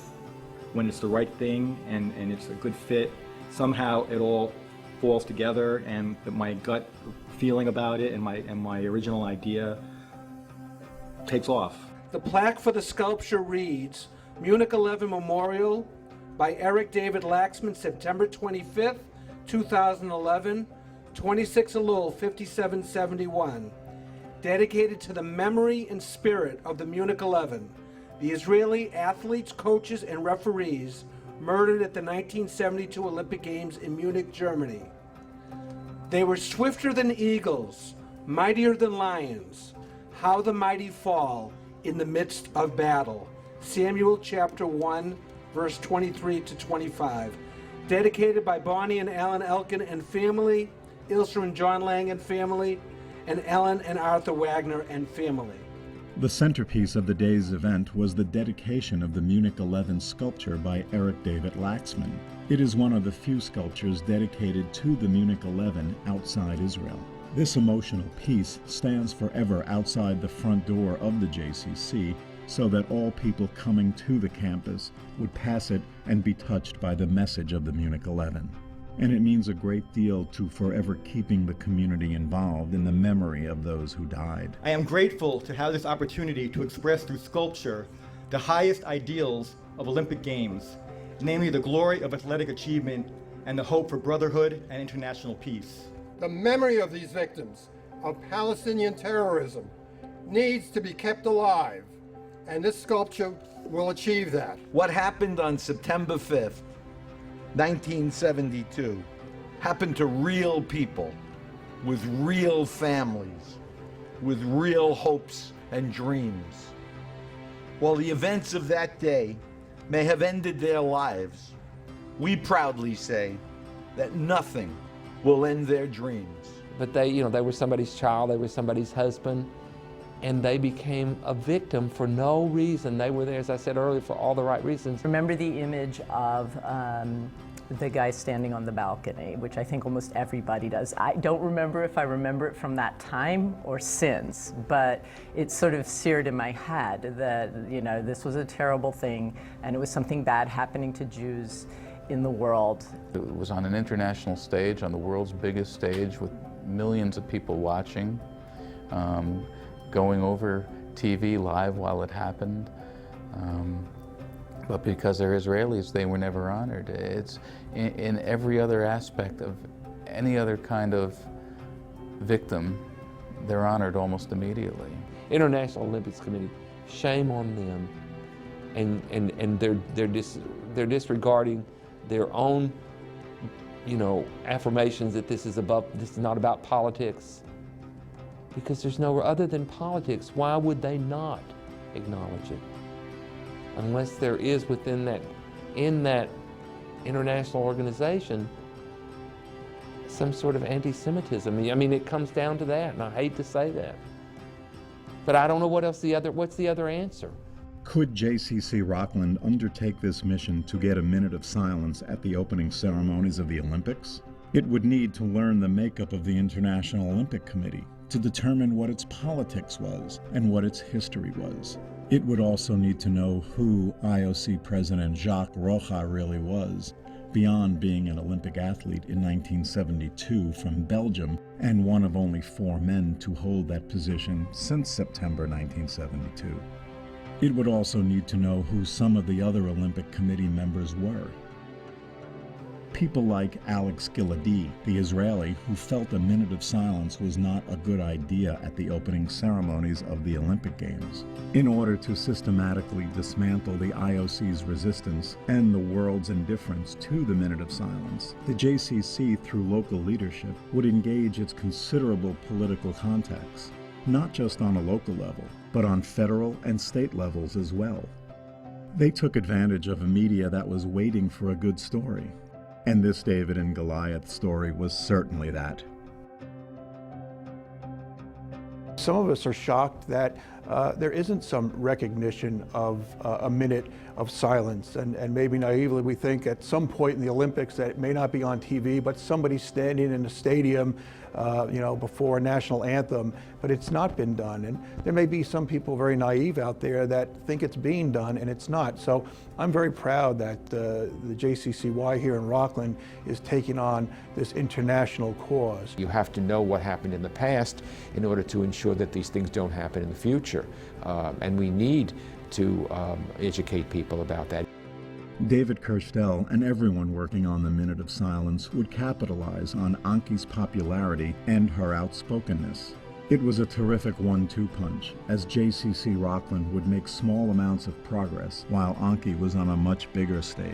[SPEAKER 28] when it's the right thing and it's a good fit, somehow it all falls together, and my gut feeling about it and my original idea takes off.
[SPEAKER 29] The plaque for the sculpture reads, Munich 11 Memorial by Eric David Laxman, September 25th, 2011, 26 Elul, 5771. Dedicated to the memory and spirit of the Munich 11, the Israeli athletes, coaches, and referees murdered at the 1972 Olympic Games in Munich, Germany. They were swifter than eagles, mightier than lions. How the mighty fall in the midst of battle. Samuel chapter 1, verse 23 to 25. dedicated by Bonnie and Alan Elkin and family, Ilse and John Lang and family, and Ellen and Arthur Wagner and family.
[SPEAKER 19] The centerpiece of the day's event was the dedication of the Munich 11 sculpture by Eric David Laxman. It is one of the few sculptures dedicated to the Munich 11 outside Israel. This emotional piece stands forever outside the front door of the JCC, so that all people coming to the campus would pass it and be touched by the message of the Munich 11. And it means a great deal to forever keeping the community involved in the memory of those who died.
[SPEAKER 28] I am grateful to have this opportunity to express through sculpture the highest ideals of Olympic Games, namely the glory of athletic achievement and the hope for brotherhood and international peace.
[SPEAKER 2] The memory of these victims of Palestinian terrorism needs to be kept alive, and this sculpture will achieve that.
[SPEAKER 4] What happened on September 5th, 1972, happened to real people with real families, with real hopes and dreams. While the events of that day may have ended their lives, we proudly say that nothing will end their dreams.
[SPEAKER 20] But they were somebody's child, they were somebody's husband, and they became a victim for no reason. They were there, as I said earlier, for all the right reasons.
[SPEAKER 5] Remember the image of the guy standing on the balcony, which I think almost everybody does. I don't remember if I remember it from that time or since, but it's sort of seared in my head that, this was a terrible thing, and it was something bad happening to Jews in the world.
[SPEAKER 7] It was on an international stage, on the world's biggest stage, with millions of people watching, going over TV live while it happened. But because they're Israelis, they were never honored. It's in every other aspect of any other kind of victim, they're honored almost immediately.
[SPEAKER 20] International Olympics Committee, shame on them, and they're disregarding their own, affirmations that this is not about politics. Because there's nowhere other than politics. Why would they not acknowledge it? Unless there is in that international organization, some sort of anti-Semitism. I mean, it comes down to that, and I hate to say that. But I don't know what's the other answer.
[SPEAKER 19] Could JCC Rockland undertake this mission to get a minute of silence at the opening ceremonies of the Olympics? It would need to learn the makeup of the International Olympic Committee, to determine what its politics was and what its history was. It would also need to know who IOC President Jacques Rocha really was, beyond being an Olympic athlete in 1972 from Belgium and one of only 4 men to hold that position since September 1972. It would also need to know who some of the other Olympic Committee members were. People like Alex Giladi, the Israeli, who felt a minute of silence was not a good idea at the opening ceremonies of the Olympic Games. In order to systematically dismantle the IOC's resistance and the world's indifference to the minute of silence, the JCC, through local leadership, would engage its considerable political contacts, not just on a local level, but on federal and state levels as well. They took advantage of a media that was waiting for a good story. And this David and Goliath story was certainly that.
[SPEAKER 6] Some of us are shocked that there isn't some recognition of a minute of silence, and maybe naively we think at some point in the Olympics that it may not be on TV, but somebody standing in a stadium before a national anthem, but it's not been done. And there may be some people very naive out there that think it's being done, and it's not. So I'm very proud that the JCCY here in Rockland is taking on this international cause.
[SPEAKER 17] You have to know what happened in the past in order to ensure that these things don't happen in the future. And we need to educate people about that.
[SPEAKER 19] David Kerstel and everyone working on the Minute of Silence would capitalize on Anki's popularity and her outspokenness. It was a terrific 1-2 punch, as JCC Rockland would make small amounts of progress while Anki was on a much bigger stage.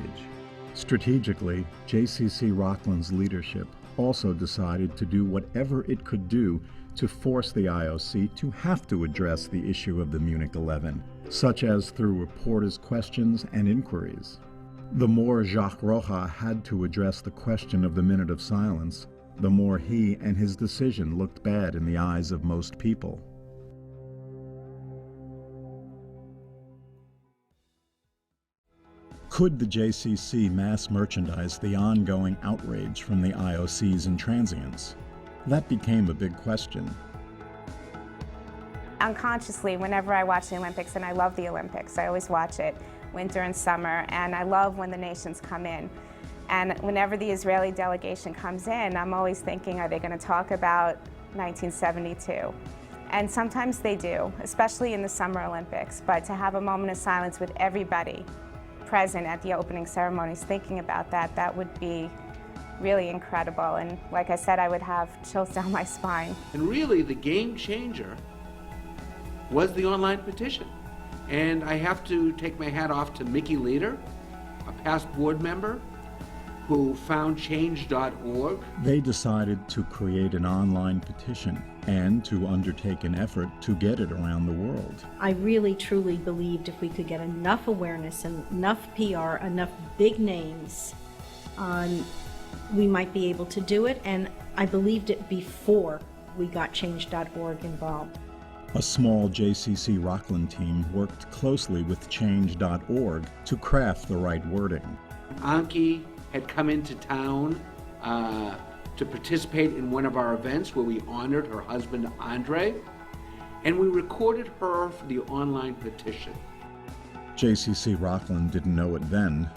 [SPEAKER 19] Strategically, JCC Rockland's leadership also decided to do whatever it could do to force the IOC to have to address the issue of the Munich 11, such as through reporters' questions and inquiries. The more Jacques Rojas had to address the question of the minute of silence, the more he and his decision looked bad in the eyes of most people. Could the JCC mass merchandise the ongoing outrage from the IOCs and transients? That became a big question.
[SPEAKER 16] Unconsciously, whenever I watch the Olympics, and I love the Olympics, I always watch it, winter and summer, and I love when the nations come in. And whenever the Israeli delegation comes in, I'm always thinking, are they going to talk about 1972? And sometimes they do, especially in the Summer Olympics, but to have a moment of silence with everybody present at the opening ceremonies thinking about that, that would be really incredible. And like I said, I would have chills down my spine.
[SPEAKER 1] And really, the game changer was the online petition. And I have to take my hat off to Mickey Leader, a past board member, who found change.org.
[SPEAKER 19] They decided to create an online petition and to undertake an effort to get it around the world.
[SPEAKER 9] I really truly believed if we could get enough awareness and enough PR, enough big names, we might be able to do it, and I believed it before we got change.org involved.
[SPEAKER 19] A small JCC Rockland team worked closely with change.org to craft the right wording.
[SPEAKER 1] Anki had come into town to participate in one of our events where we honored her husband, Andre, and we recorded her for the online petition.
[SPEAKER 19] JCC Rockland didn't know it then,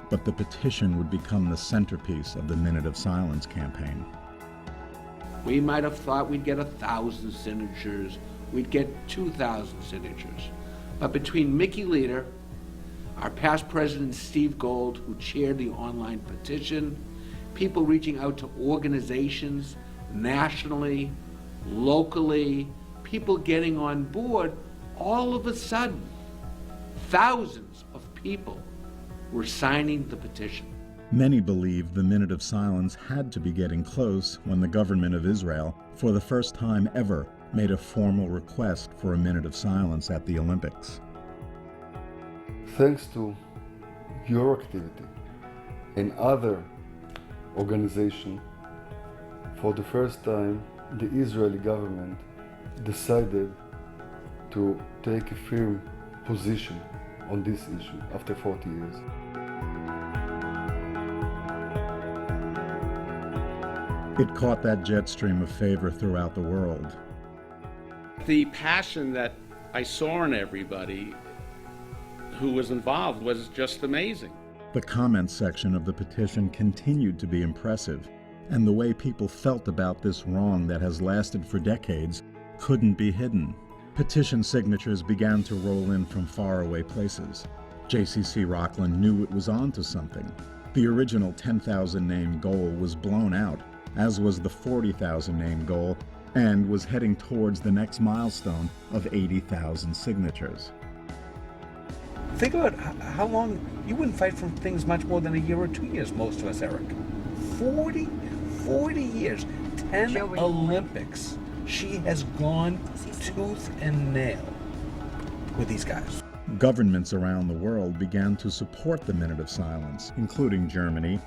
[SPEAKER 19] but the petition would become the centerpiece of the Minute of Silence campaign.
[SPEAKER 1] We might have thought we'd get 1,000 signatures, we'd get 2,000 signatures. But between Mickey Leader, our past president Steve Gold, who chaired the online petition, people reaching out to organizations nationally, locally, people getting on board, all of a sudden, thousands of people were signing the petition.
[SPEAKER 19] Many believed the Minute of Silence had to be getting close when the government of Israel, for the first time ever, made a formal request for a minute of silence at the Olympics.
[SPEAKER 10] Thanks to your activity and other organizations, for the first time, the Israeli government decided to take a firm position on this issue after 40 years.
[SPEAKER 19] It caught that jet stream of favor throughout the world.
[SPEAKER 11] The passion that I saw in everybody who was involved was just amazing.
[SPEAKER 19] The comments section of the petition continued to be impressive, and the way people felt about this wrong that has lasted for decades couldn't be hidden. Petition signatures began to roll in from faraway places. JCC Rockland knew it was onto something. The original 10,000 name goal was blown out, as was the 40,000 name goal, and was heading towards the next milestone of 80,000 signatures.
[SPEAKER 12] Think about how long, you wouldn't fight for things much more than a year or 2 years, most of us, Eric. 40 years, 10 Olympics. She has gone tooth and nail with these guys.
[SPEAKER 19] Governments around the world began to support the Minute of Silence, including Germany,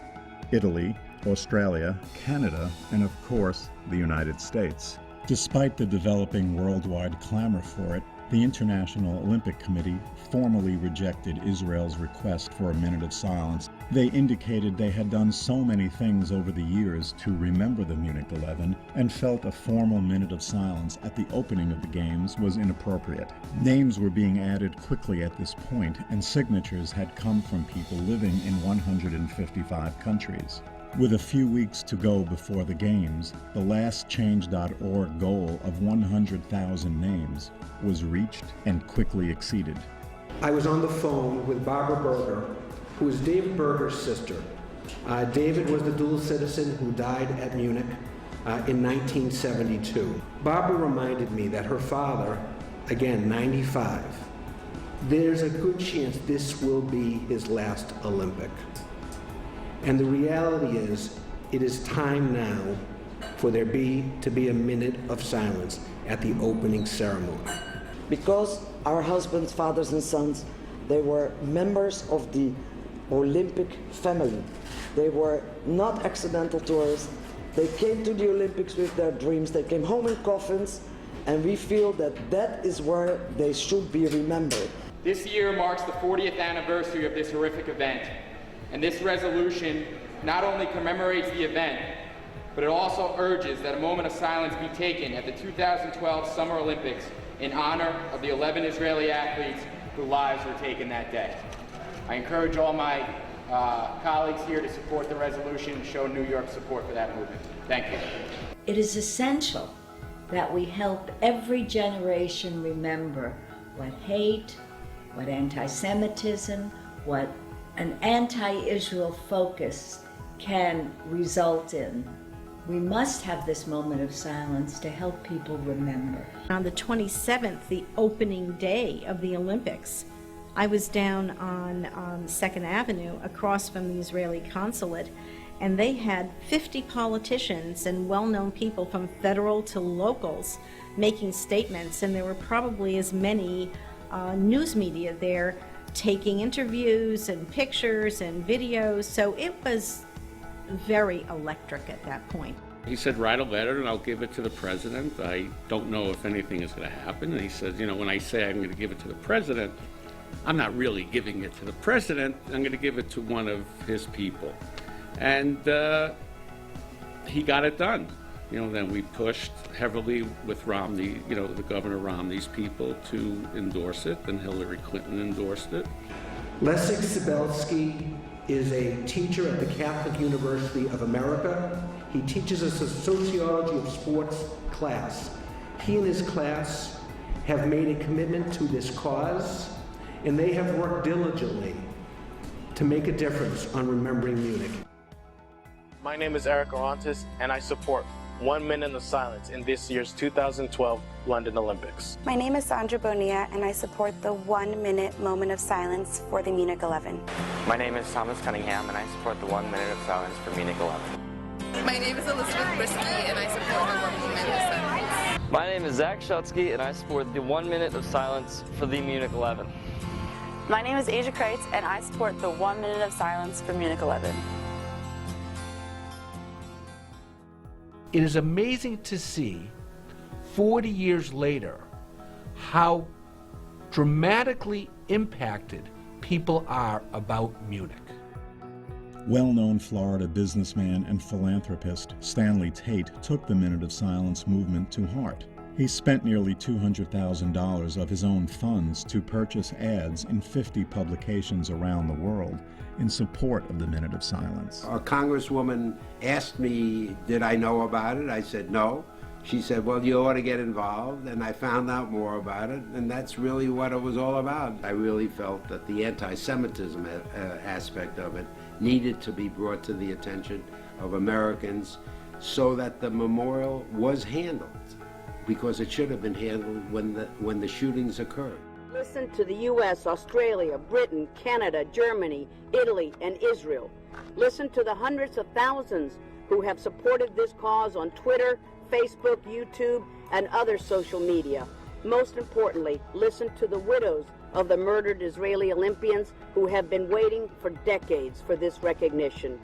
[SPEAKER 19] Italy, Australia, Canada, and of course, the United States. Despite the developing worldwide clamor for it, the International Olympic Committee formally rejected Israel's request for a minute of silence. They indicated they had done so many things over the years to remember the Munich 11 and felt a formal minute of silence at the opening of the Games was inappropriate. Names were being added quickly at this point, and signatures had come from people living in 155 countries. With a few weeks to go before the Games, the last Change.org goal of 100,000 names was reached and quickly exceeded.
[SPEAKER 29] I was on the phone with Barbara Berger, who is David Berger's sister. David was the dual citizen who died at Munich in 1972. Barbara reminded me that her father, again 95, there's a good chance this will be his last Olympic. And the reality is, it is time now for there to be a minute of silence at the opening ceremony.
[SPEAKER 14] Because our husbands, fathers, and sons, they were members of the
[SPEAKER 3] Olympic family. They were not accidental tourists. They came to the Olympics with their dreams. They came home in coffins, and we feel that that is where they should be remembered.
[SPEAKER 8] This year marks the 40th anniversary of this horrific event, and this resolution not only commemorates the event, but it also urges that a moment of silence be taken at the 2012 Summer Olympics in honor of the 11 Israeli athletes whose lives were taken that day. I encourage all my colleagues here to support the resolution and show New York's support for that movement. Thank you.
[SPEAKER 13] It is essential that we help every generation remember what hate, what anti-Semitism, what an anti-Israel focus can result in. We must have this moment of silence to help people remember.
[SPEAKER 9] On the 27th, the opening day of the Olympics, I was down on 2nd Avenue across from the Israeli consulate, and they had 50 politicians and well-known people from federal to locals making statements, and there were probably as many news media there taking interviews and pictures and videos, so it was very electric at that point.
[SPEAKER 11] He said, write a letter and I'll give it to the president. I don't know if anything is going to happen. And he says, you know, when I say I'm going to give it to the president, I'm not really giving it to the president. I'm going to give it to one of his people. And he got it done. You know, then we pushed heavily with Romney, you know, the Governor Romney's people to endorse it, and Hillary Clinton endorsed it.
[SPEAKER 14] Leszek Sibelski is a teacher at the Catholic University of America. He teaches us a sociology of sports class. He and his class have made a commitment to this cause, and they have worked diligently to make a difference on remembering Munich.
[SPEAKER 15] My name is Eric Orontes, and I support 1 minute of silence in this year's 2012 London Olympics.
[SPEAKER 18] My name is Sandra Bonilla, and I support the 1 minute moment of silence for the Munich 11.
[SPEAKER 21] My name is Thomas Cunningham, and I support the 1 minute of silence for Munich 11.
[SPEAKER 24] My name is Elizabeth Brisky, and I support the 1 minute of silence.
[SPEAKER 25] My name is Zach Shutsky, and I support the 1 minute of silence for the Munich 11.
[SPEAKER 30] My name is Asia Kreitz, and I support the 1 minute of silence for Munich 11.
[SPEAKER 1] It is amazing to see, 40 years later, how dramatically impacted people are about Munich.
[SPEAKER 19] Well-known Florida businessman and philanthropist Stanley Tate took the Minute of Silence movement to heart. He spent nearly $200,000 of his own funds to purchase ads in 50 publications around the world in support of the Minute of Silence.
[SPEAKER 1] A congresswoman asked me, did I know about it? I said no. She said, well, you ought to get involved, and I found out more about it, and that's really what it was all about. I really felt that the anti-Semitism aspect of it needed to be brought to the attention of Americans so that the memorial was handled, because it should have been handled when the shootings occurred.
[SPEAKER 31] Listen to the U.S., Australia, Britain, Canada, Germany, Italy, and Israel. Listen to the hundreds of thousands who have supported this cause on Twitter, Facebook, YouTube, and other social media. Most importantly, listen to the widows of the murdered Israeli Olympians who have been waiting for decades for this recognition.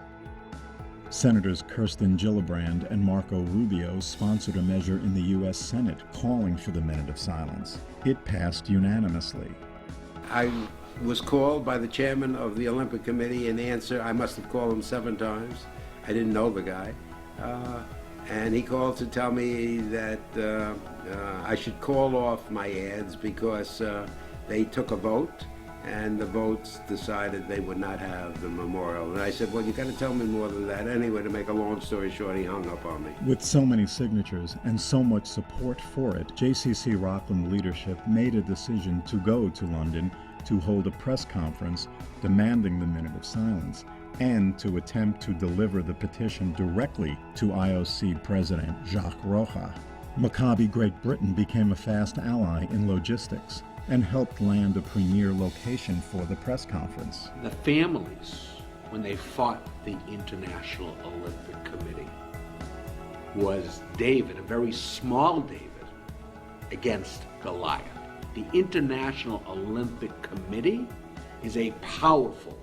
[SPEAKER 19] Senators Kirsten Gillibrand and Marco Rubio sponsored a measure in the U.S. Senate calling for the Minute of Silence. It passed unanimously.
[SPEAKER 1] I was called by the chairman of the Olympic Committee in answer. I must have called him 7 times. I didn't know the guy. And he called to tell me that I should call off my ads because they took a vote, and the votes decided they would not have the memorial. And I said, well, you got to tell me more than that. Anyway, to make a long story short, he hung up on me.
[SPEAKER 19] With so many signatures and so much support for it, JCC Rockland leadership made a decision to go to London to hold a press conference demanding the Minute of Silence, and to attempt to deliver the petition directly to IOC President Jacques Rocha. Maccabi Great Britain became a fast ally in logistics and helped land a premier location for the press conference.
[SPEAKER 1] The families, when they fought the International Olympic Committee, was David, a very small David, against Goliath. The International Olympic Committee is a powerful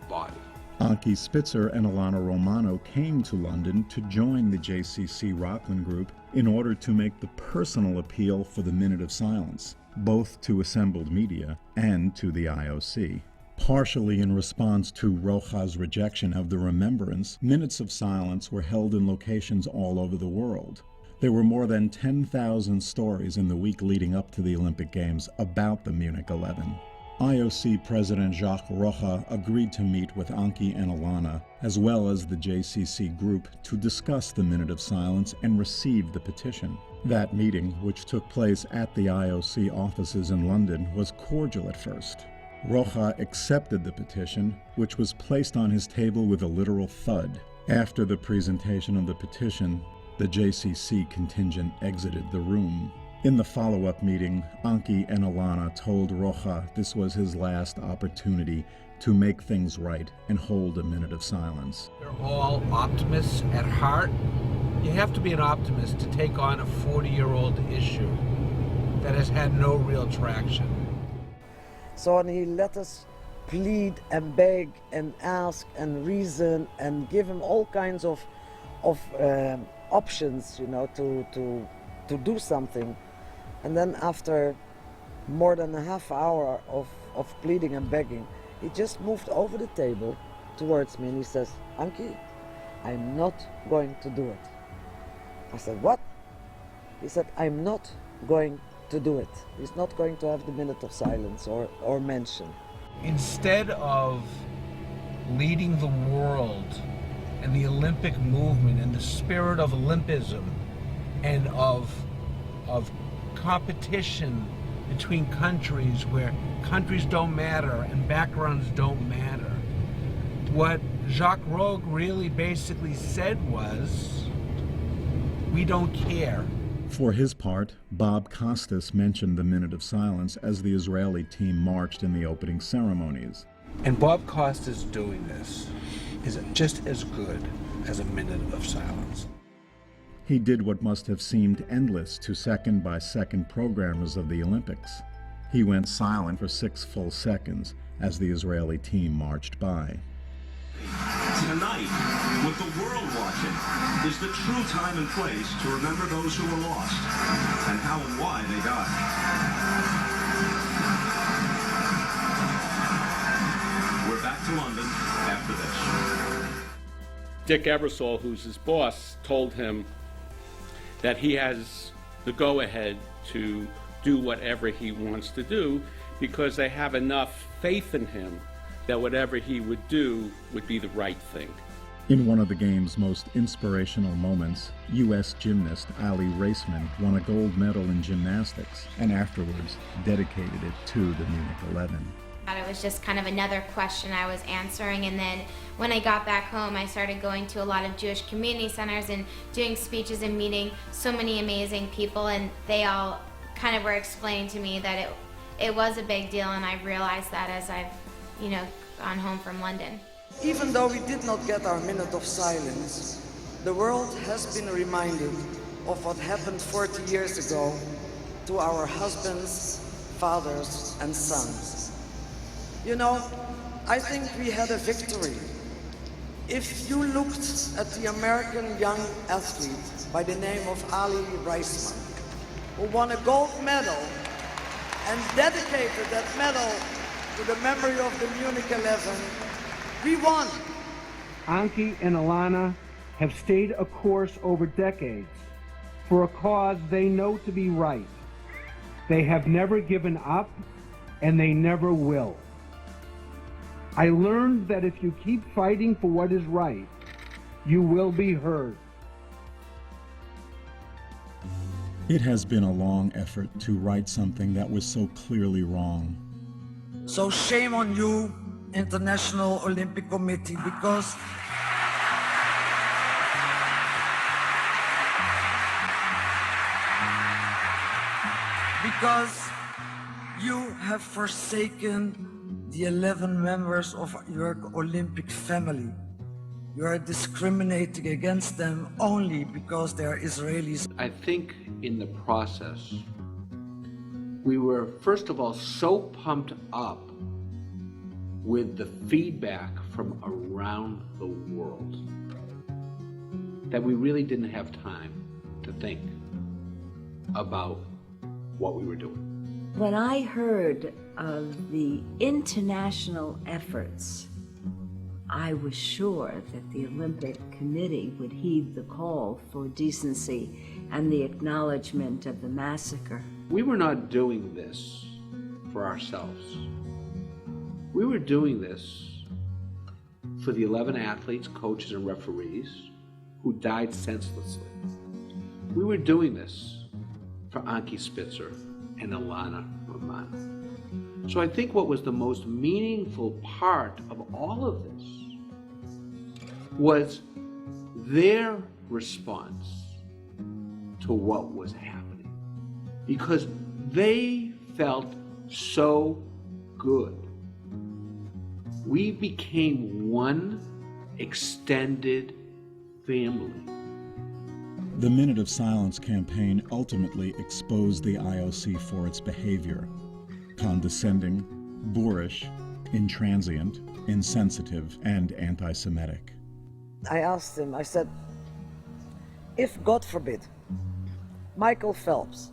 [SPEAKER 1] body.
[SPEAKER 19] Anki Spitzer and Alana Romano came to London to join the JCC Rockland Group in order to make the personal appeal for the Minute of Silence, both to assembled media and to the IOC. Partially in response to Roja's rejection of the remembrance, Minutes of Silence were held in locations all over the world. There were more than 10,000 stories in the week leading up to the Olympic Games about the Munich 11. IOC President Jacques Roja agreed to meet with Anki and Alana, as well as the JCC group, to discuss the Minute of Silence and receive the petition. That meeting, which took place at the IOC offices in London, was cordial at first. Roja accepted the petition, which was placed on his table with a literal thud. After the presentation of the petition, the JCC contingent exited the room. In the follow-up meeting, Anki and Alana told Roja this was his last opportunity to make things right and hold a minute of silence.
[SPEAKER 29] They're all optimists at heart. You have to be an optimist to take on a 40-year-old issue that has had no real traction.
[SPEAKER 3] So and he let us plead and beg and ask and reason and give him all kinds of options, you know, to do something. And then after more than a half hour of pleading and begging, he just moved over the table towards me and he says, "Anki, I'm not going to do it." I said, "What?" He said, "I'm not going to do it." He's not going to have the minute of silence or mention.
[SPEAKER 29] Instead of leading the world and the Olympic movement and the spirit of Olympism and of competition between countries where countries don't matter and backgrounds don't matter, what Jacques Rogge really basically said was, we don't care.
[SPEAKER 19] For his part, Bob Costas mentioned the Minute of Silence as the Israeli team marched in the opening ceremonies.
[SPEAKER 12] And Bob Costas doing this is just as good as a minute of silence.
[SPEAKER 19] He did what must have seemed endless to second-by-second programmers of the Olympics. He went silent for 6 full seconds as the Israeli team marched by.
[SPEAKER 2] Tonight, with the world watching, is the true time and place to remember those who were lost and how and why they died. We're back to London after this.
[SPEAKER 11] Dick Ebersol, who's his boss, told him that he has the go-ahead to do whatever he wants to do because they have enough faith in him that whatever he would do would be the right thing.
[SPEAKER 19] In one of the game's most inspirational moments, U.S. gymnast Ali Raceman won a gold medal in gymnastics and afterwards dedicated it to the Munich 11.
[SPEAKER 4] It was just kind of another question I was answering, and then when I got back home I started going to a lot of Jewish community centers and doing speeches and meeting so many amazing people, and they all kind of were explaining to me that it was a big deal, and I realized that as I've gone home from London.
[SPEAKER 3] Even though we did not get our minute of silence, the world has been reminded of what happened 40 years ago to our husbands, fathers and sons. You know, I think we had a victory. If you looked at the American young athlete by the name of Ali Raceman, who won a gold medal and dedicated that medal to the memory of the Munich 11, we won.
[SPEAKER 14] Anki and Alana have stayed a course over decades for a cause they know to be right. They have never given up, and they never will. I learned that if you keep fighting for what is right, you will be heard.
[SPEAKER 19] It has been a long effort to right something that was so clearly wrong.
[SPEAKER 3] So shame on you, International Olympic Committee, because you have forsaken the 11 members of your Olympic family. You are discriminating against them only because they are Israelis.
[SPEAKER 1] I think in the process, we were, first of all, so pumped up with the feedback from around the world that we really didn't have time to think about what we were doing.
[SPEAKER 13] When I heard of the international efforts, I was sure that the Olympic Committee would heed the call for decency and the acknowledgement of the massacre.
[SPEAKER 1] We were not doing this for ourselves. We were doing this for the 11 athletes, coaches, and referees who died senselessly. We were doing this for Ankie Spitzer and Ilana Romano. So I think what was the most meaningful part of all of this was their response to what was happening, because they felt so good. We became one extended family.
[SPEAKER 19] The Minute of Silence campaign ultimately exposed the IOC for its behavior: condescending, boorish, intransient, insensitive, and anti-Semitic.
[SPEAKER 3] I asked him, I said, if, God forbid, Michael Phelps,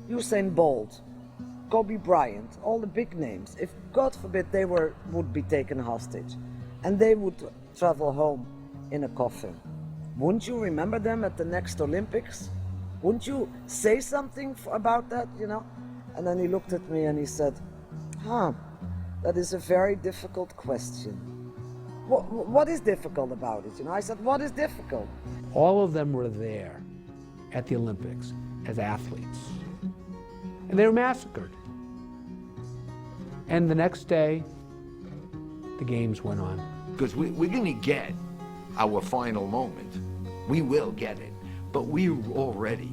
[SPEAKER 3] Usain Bolt, Kobe Bryant, all the big names, if, God forbid, they would be taken hostage and they would travel home in a coffin, wouldn't you remember them at the next Olympics? Wouldn't you say something about that, you know? And then he looked at me and he said, that is a very difficult question. What is difficult about it? You know, I said, what is difficult?
[SPEAKER 14] All of them were there at the Olympics as athletes. And they were massacred. And the next day, the games went on.
[SPEAKER 5] Because we're going to get our final moment. We will get it. But we already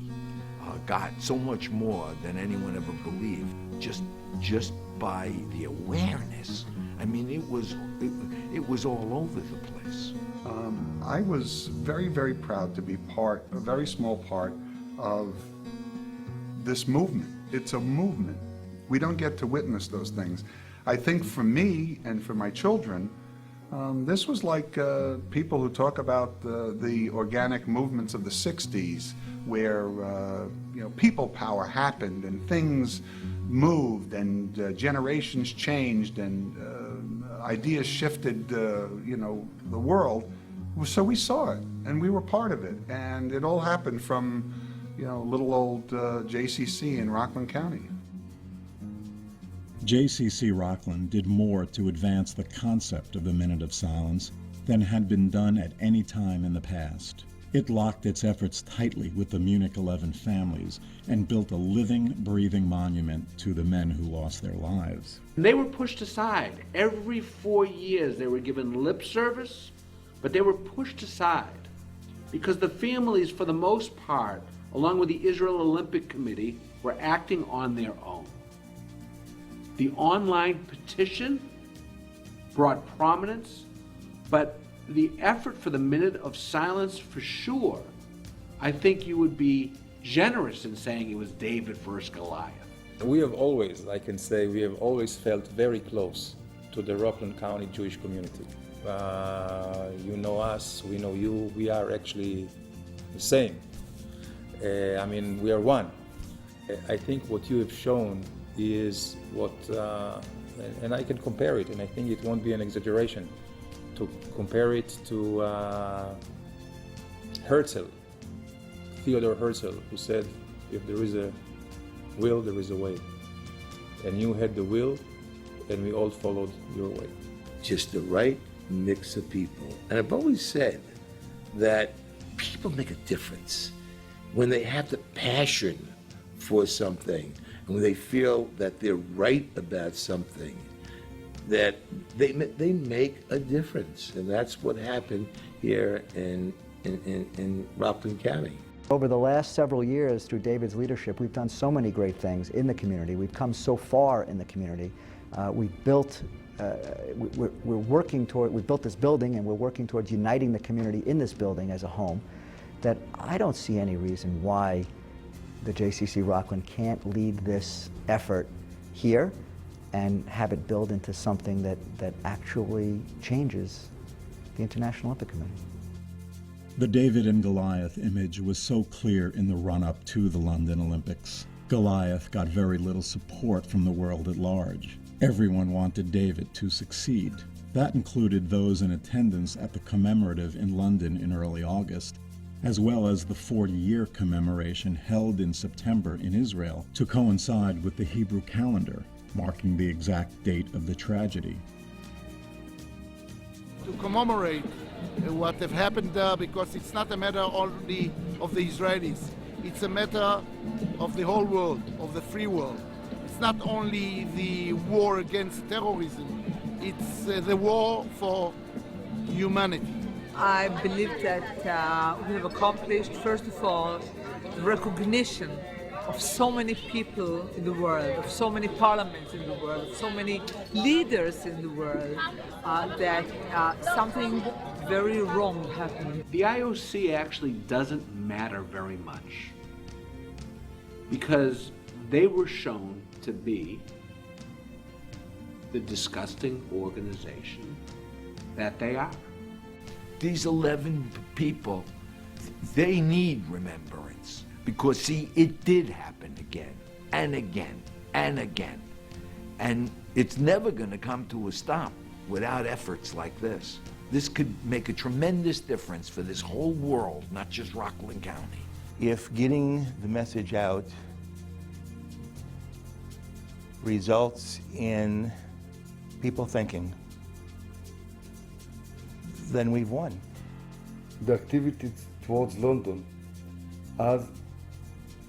[SPEAKER 5] got so much more than anyone ever believed just by the awareness. I mean, it was all over the place.
[SPEAKER 6] I was very, very proud to be a very small part of this movement. It's a movement. We don't get to witness those things. I think for me and for my children, this was like people who talk about the organic movements of the 60s, where people power happened and things moved and generations changed and ideas shifted, the world. So we saw it and we were part of it, and it all happened from, little old JCC in Rockland County.
[SPEAKER 19] JCC Rockland did more to advance the concept of the Minute of Silence than had been done at any time in the past. It locked its efforts tightly with the Munich 11 families and built a living, breathing monument to the men who lost their lives.
[SPEAKER 1] They were pushed aside. Every 4 years they were given lip service, but they were pushed aside because the families, for the most part, along with the Israel Olympic Committee, were acting on their own. The online petition brought prominence, but the effort for the Minute of Silence, for sure, I think you would be generous in saying it was David versus Goliath.
[SPEAKER 7] We have always, I can say, we have always felt very close to the Rockland County Jewish community. You know us, we know you, we are actually the same. We are one. I think what you have shown is what, and I can compare it, and I think it won't be an exaggeration to compare it to Herzl, Theodor Herzl, who said, if there is a will, there is a way. And you had the will, and we all followed your way.
[SPEAKER 16] Just the right mix of people. And I've always said that people make a difference when they have the passion for something, and when they feel that they're right about something, that they make a difference. And that's what happened here in Rockland County.
[SPEAKER 17] Over the last several years, through David's leadership, we've done so many great things in the community. We've come so far in the community. We've built, we're working toward, we've built this building, and we're working towards uniting the community in this building as a home, that I don't see any reason why the JCC Rockland can't lead this effort here and have it build into something that actually changes the International Olympic Committee.
[SPEAKER 19] The David and Goliath image was so clear in the run-up to the London Olympics. Goliath got very little support from the world at large. Everyone wanted David to succeed. That included those in attendance at the commemorative in London in early August, as well as the 40-year commemoration held in September in Israel to coincide with the Hebrew calendar, marking the exact date of the tragedy.
[SPEAKER 8] To commemorate what have happened there, because it's not a matter only of the Israelis, it's a matter of the whole world, of the free world. It's not only the war against terrorism, it's the war for humanity.
[SPEAKER 9] I believe that we have accomplished, first of all, the recognition of so many people in the world, of so many parliaments in the world, of so many leaders in the world, that something very wrong happened.
[SPEAKER 1] The IOC actually doesn't matter very much because they were shown to be the disgusting organization that they are.
[SPEAKER 5] These 11 people, they need remembrance because, see, it did happen again and again and again. And it's never going to come to a stop without efforts like this. This could make a tremendous difference for this whole world, not just Rockland County.
[SPEAKER 10] If getting the message out results in people thinking, then we've won.
[SPEAKER 15] The activities towards London as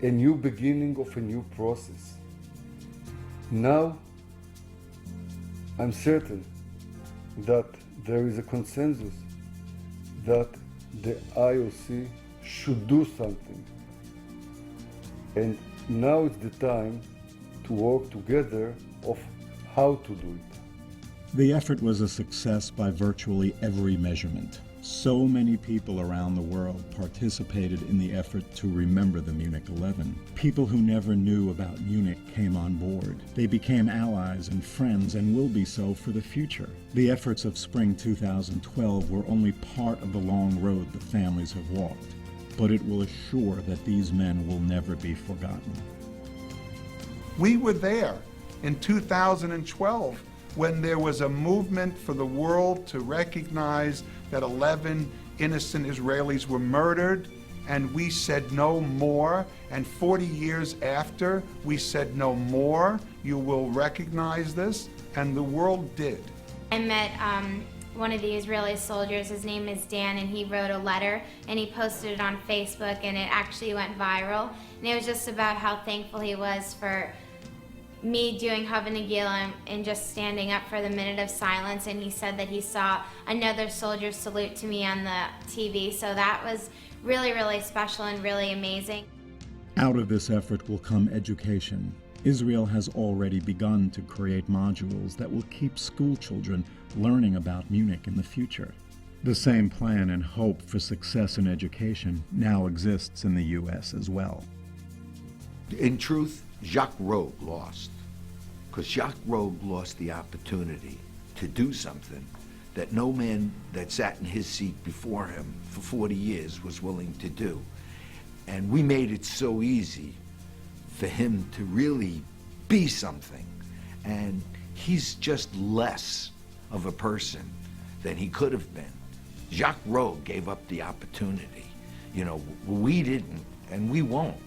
[SPEAKER 15] a new beginning of a new process. Now, I'm certain that there is a consensus that the IOC should do something. And now is the time to work together of how to do it.
[SPEAKER 19] The effort was a success by virtually every measurement. So many people around the world participated in the effort to remember the Munich 11. People who never knew about Munich came on board. They became allies and friends and will be so for the future. The efforts of spring 2012 were only part of the long road the families have walked, but it will assure that these men will never be forgotten.
[SPEAKER 6] We were there in 2012 when there was a movement for the world to recognize that 11 innocent Israelis were murdered, and we said no more. And 40 years after, we said no more. You will recognize this, and the world did.
[SPEAKER 4] I met one of the Israeli soldiers. His name is Dan, and he wrote a letter and he posted it on Facebook, and it actually went viral. And it was just about how thankful he was for me doing Hava Nagila and just standing up for the minute of silence. And he said that he saw another soldier salute to me on the TV. So that was really, really special and really amazing.
[SPEAKER 19] Out of this effort will come education. Israel has already begun to create modules that will keep school children learning about Munich in the future. The same plan and hope for success in education now exists in the U.S. as well.
[SPEAKER 5] In truth, Jacques Rogge lost, because Jacques Rogge lost the opportunity to do something that no man that sat in his seat before him for 40 years was willing to do. And we made it so easy for him to really be something. And he's just less of a person than he could have been. Jacques Rogge gave up the opportunity. You know, we didn't, and we won't.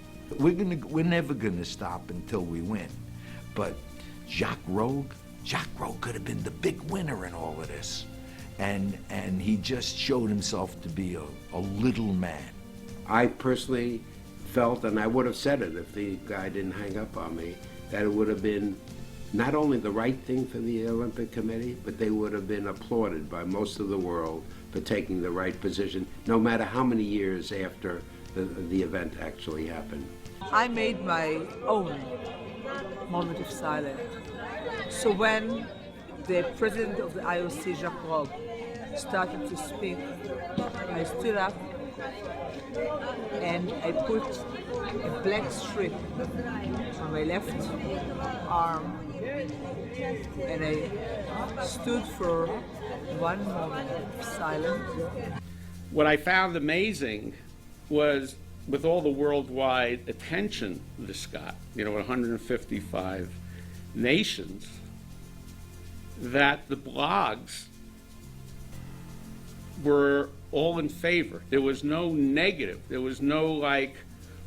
[SPEAKER 5] We're never gonna stop until we win. But Jacques Rogge could have been the big winner in all of this. And he just showed himself to be a little man.
[SPEAKER 1] I personally felt, and I would have said it if the guy didn't hang up on me, that it would have been not only the right thing for the Olympic Committee, but they would have been applauded by most of the world for taking the right position, no matter how many years after the event actually happened.
[SPEAKER 9] I made my own moment of silence. So when the president of the IOC, Jacques Rogge, started to speak, I stood up and I put a black strip on my left arm, and I stood for 1 moment of silence.
[SPEAKER 11] What I found amazing was, with all the worldwide attention this got, 155 nations, that the blogs were all in favor. There was no negative. There was no like,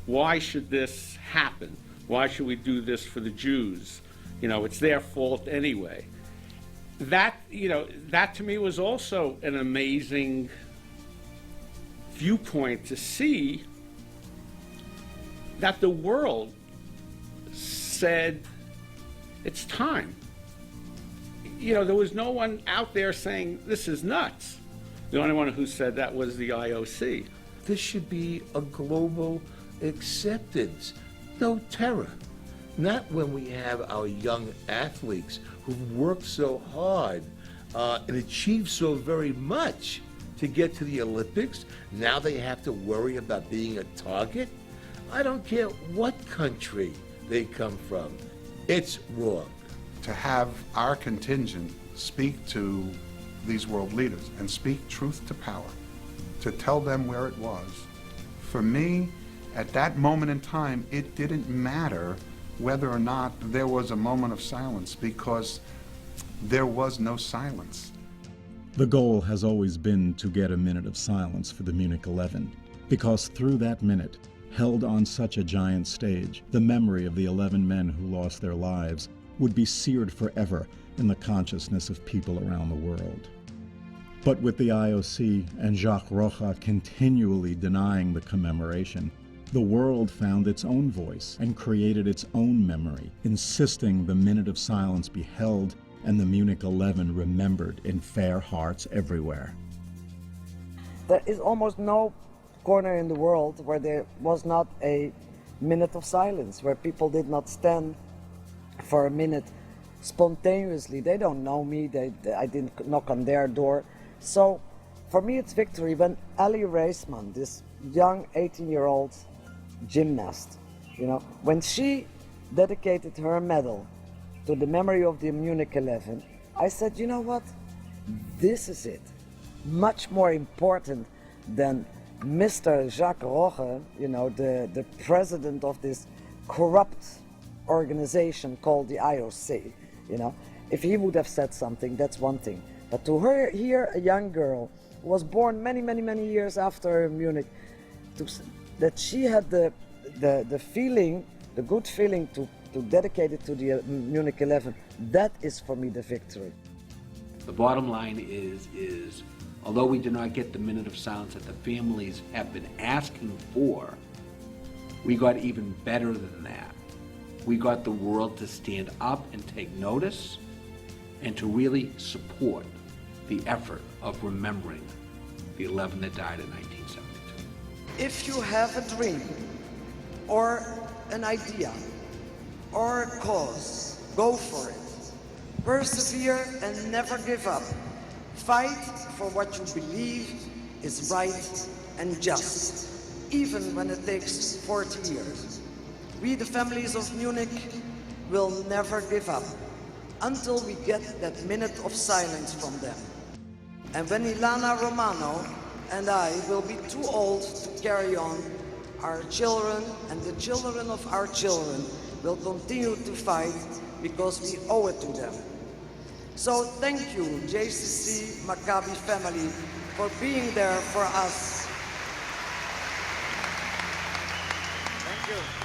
[SPEAKER 11] why should this happen? Why should we do this for the Jews? It's their fault anyway. That to me was also an amazing viewpoint to see that the world said, it's time. There was no one out there saying, this is nuts. The only one who said that was the IOC.
[SPEAKER 16] This should be a global acceptance, no terror. Not when we have our young athletes who've worked so hard and achieved so very much to get to the Olympics. Now they have to worry about being a target. I don't care what country they come from. It's wrong.
[SPEAKER 6] To have our contingent speak to these world leaders and speak truth to power, to tell them where it was, for me, at that moment in time, it didn't matter whether or not there was a moment of silence, because there was no silence.
[SPEAKER 19] The goal has always been to get a minute of silence for the Munich 11, because through that minute, held on such a giant stage, the memory of the 11 men who lost their lives would be seared forever in the consciousness of people around the world. But with the IOC and Jacques Rocha continually denying the commemoration, the world found its own voice and created its own memory, insisting the minute of silence be held and the Munich 11 remembered in fair hearts everywhere.
[SPEAKER 3] There is almost no corner in the world where there was not a minute of silence, where people did not stand for a minute spontaneously. They don't know me, I didn't knock on their door. So for me it's victory when Ali Reisman, this young 18-year-old gymnast, when she dedicated her medal to the memory of the Munich 11, I said, you know what, this is it. Much more important than Mr. Jacques Rocha, the president of this corrupt organization called the IOC. If he would have said something, that's one thing. But to hear a young girl who was born many, many, many years after Munich, that she had the feeling, the good feeling to dedicate it to the Munich 11, that is for me the victory.
[SPEAKER 1] The bottom line is although we do not get the minute of silence that the families have been asking for, we got even better than that. We got the world to stand up and take notice and to really support the effort of remembering the 11 that died in 1972.
[SPEAKER 3] If you have a dream or an idea or a cause, go for it. Persevere and never give up. Fight for what you believe is right and just, even when it takes 40 years. We, the families of Munich, will never give up until we get that minute of silence from them. And when Ilana Romano and I will be too old to carry on, our children and the children of our children will continue to fight because we owe it to them. So thank you, JCC Maccabi family, for being there for us. Thank you.